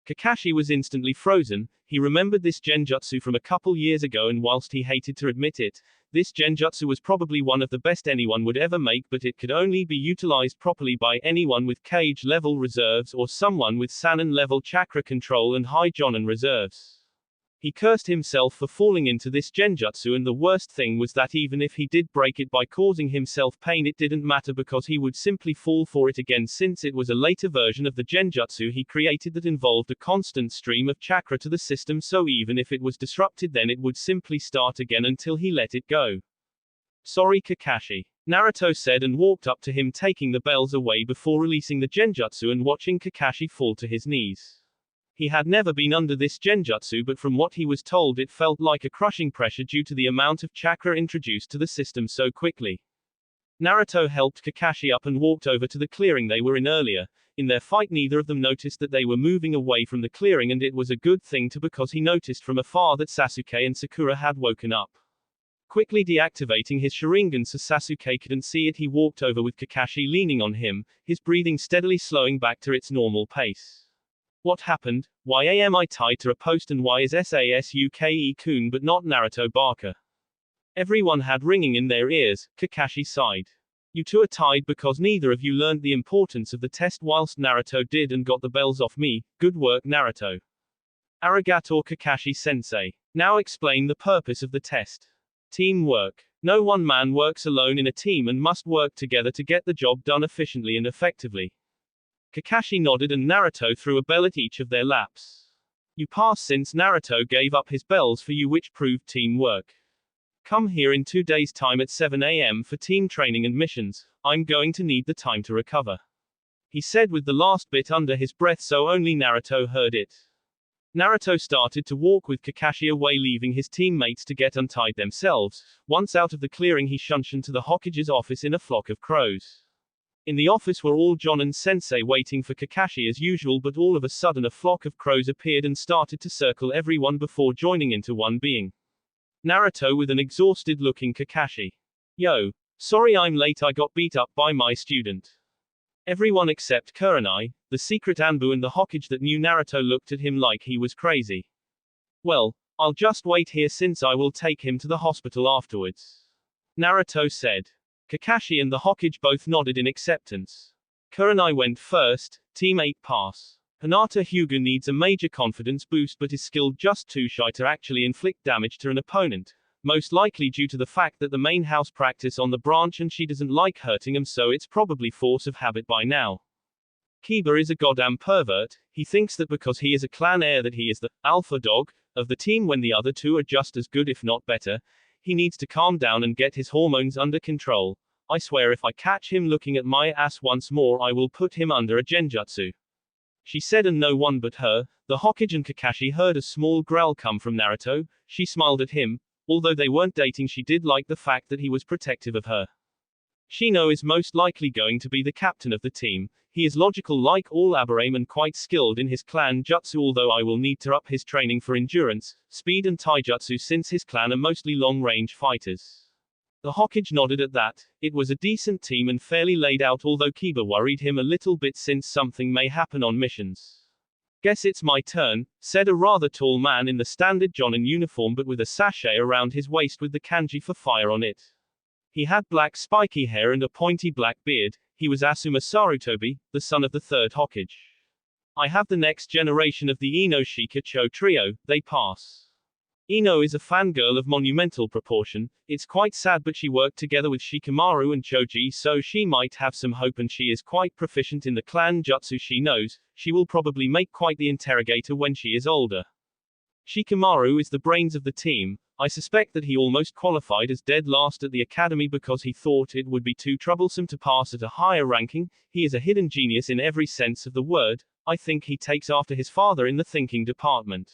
Kakashi was instantly frozen. He remembered this genjutsu from a couple years ago, and whilst he hated to admit it, this genjutsu was probably one of the best anyone would ever make, but it could only be utilized properly by anyone with Kage level reserves or someone with Sannin level chakra control and high Jonin reserves. He cursed himself for falling into this genjutsu, and the worst thing was that even if he did break it by causing himself pain, it didn't matter because he would simply fall for it again, since it was a later version of the genjutsu he created that involved a constant stream of chakra to the system, so even if it was disrupted, then it would simply start again until he let it go. Sorry Kakashi, Naruto said and walked up to him, taking the bells away before releasing the genjutsu and watching Kakashi fall to his knees. He had never been under this genjutsu, but from what he was told it felt like a crushing pressure due to the amount of chakra introduced to the system so quickly. Naruto helped Kakashi up and walked over to the clearing they were in earlier. In their fight, neither of them noticed that they were moving away from the clearing, and it was a good thing too, because he noticed from afar that Sasuke and Sakura had woken up. Quickly deactivating his Sharingan so Sasuke couldn't see it, he walked over with Kakashi leaning on him, his breathing steadily slowing back to its normal pace. What happened? Why am I tied to a post, and why is Sasuke-kun but not Naruto Baka? Everyone had ringing in their ears. Kakashi sighed. You two are tied because neither of you learned the importance of the test whilst Naruto did and got the bells off me. Good work Naruto. Arigato Kakashi-sensei. Now explain the purpose of the test. Teamwork. No one man works alone in a team and must work together to get the job done efficiently and effectively. Kakashi nodded and Naruto threw a bell at each of their laps. You pass since Naruto gave up his bells for you, which proved teamwork. Come here in 2 days' time at 7 a.m. for team training and missions. I'm going to need the time to recover. He said with the last bit under his breath so only Naruto heard it. Naruto started to walk with Kakashi away, leaving his teammates to get untied themselves. Once out of the clearing, he shunshed to the Hokage's office in a flock of crows. In the office were all Jonin Sensei waiting for Kakashi as usual, but all of a sudden a flock of crows appeared and started to circle everyone before joining into one being. Naruto with an exhausted looking Kakashi. Yo. Sorry I'm late, I got beat up by my student. Everyone except Kurenai, the secret Anbu, and the Hokage that knew Naruto looked at him like he was crazy. Well, I'll just wait here since I will take him to the hospital afterwards. Naruto said. Kakashi and the Hokage both nodded in acceptance. Kurenai went first, Team 8 pass. Hinata Hyuga needs a major confidence boost but is skilled just too shy to actually inflict damage to an opponent, most likely due to the fact that the main house practice on the branch and she doesn't like hurting him, so it's probably force of habit by now. Kiba is a goddamn pervert. He thinks that because he is a clan heir that he is the alpha dog of the team when the other two are just as good if not better. He needs to calm down and get his hormones under control. I swear if I catch him looking at my ass once more I will put him under a genjutsu. She said, and no one but her, the Hokage and Kakashi heard a small growl come from Naruto. She smiled at him. Although they weren't dating, she did like the fact that he was protective of her. Shino is most likely going to be the captain of the team. He is logical like all Aburame and quite skilled in his clan jutsu, although I will need to up his training for endurance, speed and taijutsu since his clan are mostly long-range fighters. The Hokage nodded at that. It was a decent team and fairly laid out, although Kiba worried him a little bit since something may happen on missions. Guess it's my turn, said a rather tall man in the standard Jonin uniform but with a sachet around his waist with the kanji for fire on it. He had black spiky hair and a pointy black beard. He was Asuma Sarutobi, the son of the third Hokage. I have the next generation of the Ino Shika Cho trio, they pass. Ino is a fangirl of monumental proportion. It's quite sad, but she worked together with Shikamaru and Choji, so she might have some hope, and she is quite proficient in the clan jutsu she knows. She will probably make quite the interrogator when she is older. Shikamaru is the brains of the team. I suspect that he almost qualified as dead last at the academy because he thought it would be too troublesome to pass at a higher ranking. He is a hidden genius in every sense of the word. I think he takes after his father in the thinking department.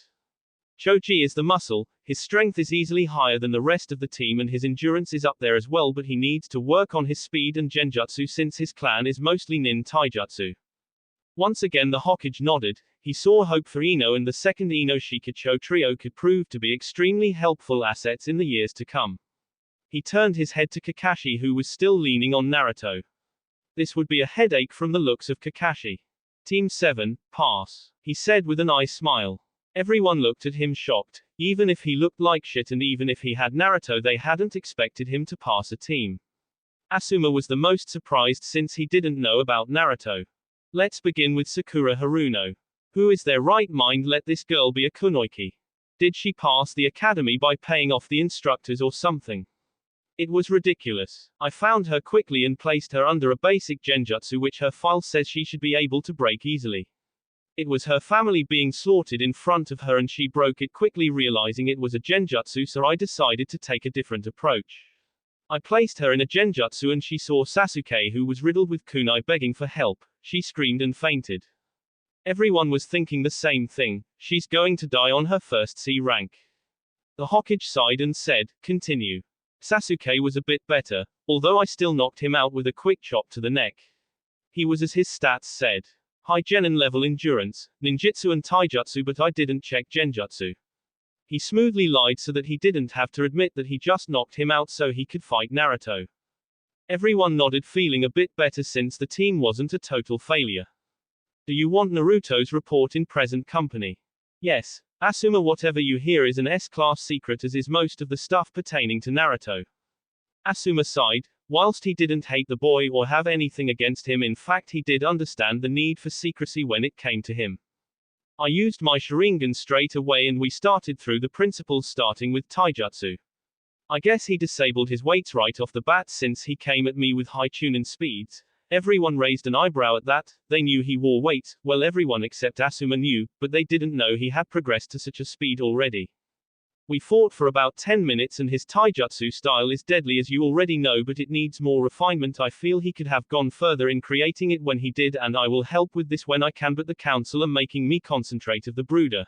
Choji is the muscle. His strength is easily higher than the rest of the team and his endurance is up there as well, but he needs to work on his speed and genjutsu since his clan is mostly nin taijutsu. Once again the Hokage nodded. He saw hope for Ino, and the second Ino Shikacho trio could prove to be extremely helpful assets in the years to come. He turned his head to Kakashi, who was still leaning on Naruto. This would be a headache from the looks of Kakashi. Team 7, pass, he said with an eye smile. Everyone looked at him shocked. Even if he looked like shit and even if he had Naruto, they hadn't expected him to pass a team. Asuma was the most surprised since he didn't know about Naruto. Let's begin with Sakura Haruno. Who is their right mind let this girl be a kunoichi? Did she pass the academy by paying off the instructors or something? It was ridiculous. I found her quickly and placed her under a basic genjutsu which her file says she should be able to break easily. It was her family being slaughtered in front of her and she broke it quickly, realizing it was a genjutsu, so I decided to take a different approach. I placed her in a genjutsu and she saw Sasuke, who was riddled with kunai, begging for help. She screamed and fainted. Everyone was thinking the same thing. She's going to die on her first C rank. The Hokage sighed and said, continue. Sasuke was a bit better, although I still knocked him out with a quick chop to the neck. He was as his stats said. High genin level endurance, ninjutsu and taijutsu, but I didn't check genjutsu. He smoothly lied so that he didn't have to admit that he just knocked him out so he could fight Naruto. Everyone nodded, feeling a bit better since the team wasn't a total failure. Do you want Naruto's report in present company? Yes. Asuma, whatever you hear is an S-class secret, as is most of the stuff pertaining to Naruto. Asuma sighed. Whilst he didn't hate the boy or have anything against him, in fact he did understand the need for secrecy when it came to him. I used my Sharingan straight away and we started through the principles, starting with taijutsu. I guess he disabled his weights right off the bat since he came at me with high chunin speeds. Everyone raised an eyebrow at that. They knew he wore weights. Well, everyone except Asuma knew, but they didn't know he had progressed to such a speed already. We fought for about 10 minutes and his taijutsu style is deadly, as you already know, but it needs more refinement. I feel he could have gone further in creating it when he did, and I will help with this when I can, but the council are making me concentrate of the brooder.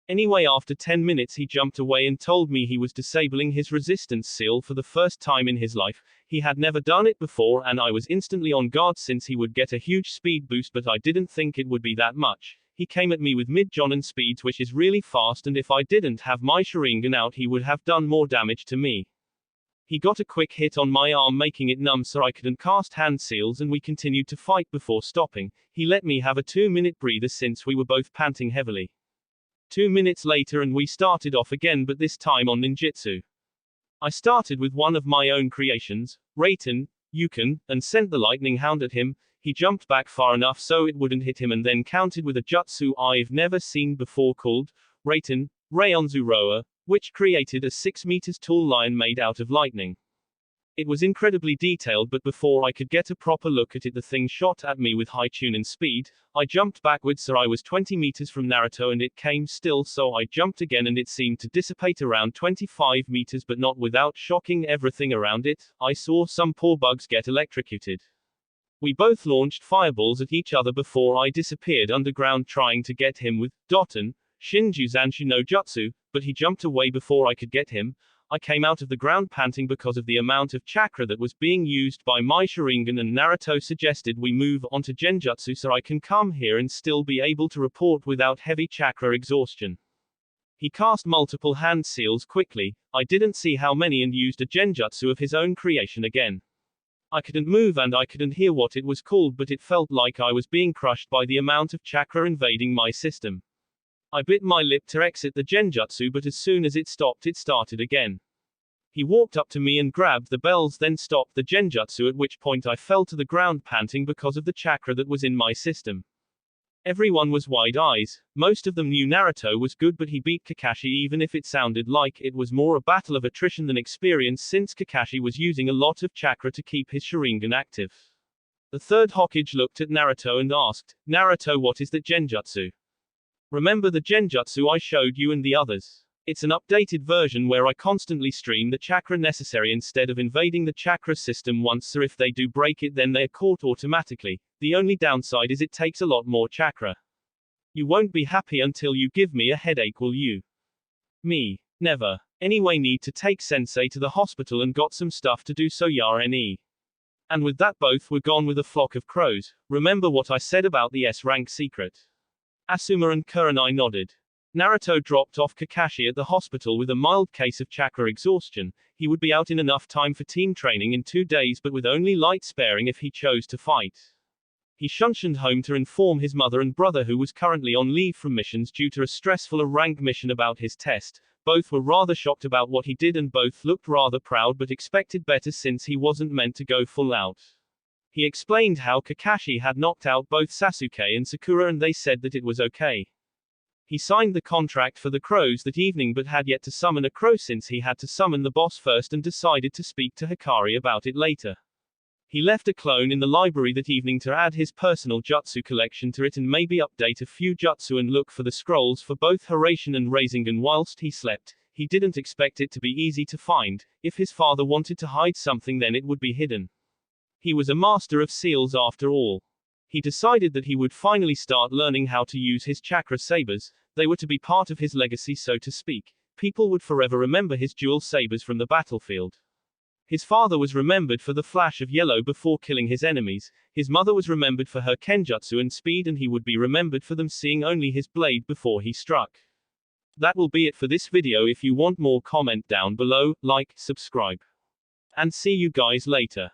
Anyway, after 10 minutes he jumped away and told me he was disabling his resistance seal for the first time in his life. He had never done it before and I was instantly on guard since he would get a huge speed boost, but I didn't think it would be that much. He came at me with mid-jonin speeds, which is really fast, and if I didn't have my Sharingan out he would have done more damage to me. He got a quick hit on my arm, making it numb so I couldn't cast hand seals, and we continued to fight before stopping. He let me have a 2-minute breather since we were both panting heavily. 2 minutes later and we started off again, but this time on ninjutsu. I started with one of my own creations, Raiten, Yukon, and sent the lightning hound at him. He jumped back far enough so it wouldn't hit him and then countered with a jutsu I've never seen before called Raiten, Raionzu Roa, which created a 6 meters tall lion made out of lightning. It was incredibly detailed, but before I could get a proper look at it the thing shot at me with high chunin speed. I jumped backwards so I was 20 meters from Naruto and it came still, so I jumped again and it seemed to dissipate around 25 meters, but not without shocking everything around it. I saw some poor bugs get electrocuted. We both launched fireballs at each other before I disappeared underground trying to get him with Doton, Shinju Zanshu no Jutsu, but he jumped away before I could get him. I came out of the ground panting because of the amount of chakra that was being used by my Sharingan, and Naruto suggested we move on to Genjutsu so I can come here and still be able to report without heavy chakra exhaustion. He cast multiple hand seals quickly, I didn't see how many, and used a Genjutsu of his own creation again. I couldn't move and I couldn't hear what it was called, but it felt like I was being crushed by the amount of chakra invading my system. I bit my lip to exit the Genjutsu, but as soon as it stopped, it started again. He walked up to me and grabbed the bells, then stopped the Genjutsu, at which point I fell to the ground panting because of the chakra that was in my system. Everyone was wide eyes. Most of them knew Naruto was good, but he beat Kakashi, even if it sounded like it was more a battle of attrition than experience, since Kakashi was using a lot of chakra to keep his Sharingan active. The third Hokage looked at Naruto and asked, "Naruto, what is that Genjutsu? Remember the Genjutsu I showed you and the others? It's an updated version where I constantly stream the chakra necessary instead of invading the chakra system once, so if they do break it then they're caught automatically. The only downside is it takes a lot more chakra. You won't be happy until you give me a headache, will you?" Me. Never. Anyway, need to take sensei to the hospital and got some stuff to do, so yarne. And with that both were gone with a flock of crows. Remember what I said about the S-rank secret? Asuma and Kurenai nodded. Naruto dropped off Kakashi at the hospital with a mild case of chakra exhaustion. He would be out in enough time for team training in 2 days, but with only light sparing if he chose to fight. He shunshined home to inform his mother and brother, who was currently on leave from missions due to a stressful rank mission, about his test. Both were rather shocked about what he did and both looked rather proud, but expected better since he wasn't meant to go full out. He explained how Kakashi had knocked out both Sasuke and Sakura and they said that it was okay. He signed the contract for the crows that evening but had yet to summon a crow since he had to summon the boss first, and decided to speak to Hikari about it later. He left a clone in the library that evening to add his personal jutsu collection to it and maybe update a few jutsu and look for the scrolls for both Hiraishin and Rasengan whilst he slept. He didn't expect it to be easy to find. If his father wanted to hide something, then it would be hidden. He was a master of seals after all. He decided that he would finally start learning how to use his chakra sabers. They were to be part of his legacy, so to speak. People would forever remember his dual sabers from the battlefield. His father was remembered for the flash of yellow before killing his enemies. His mother was remembered for her kenjutsu and speed, and he would be remembered for them seeing only his blade before he struck. That will be it for this video. If you want more, comment down below, like, subscribe. And see you guys later.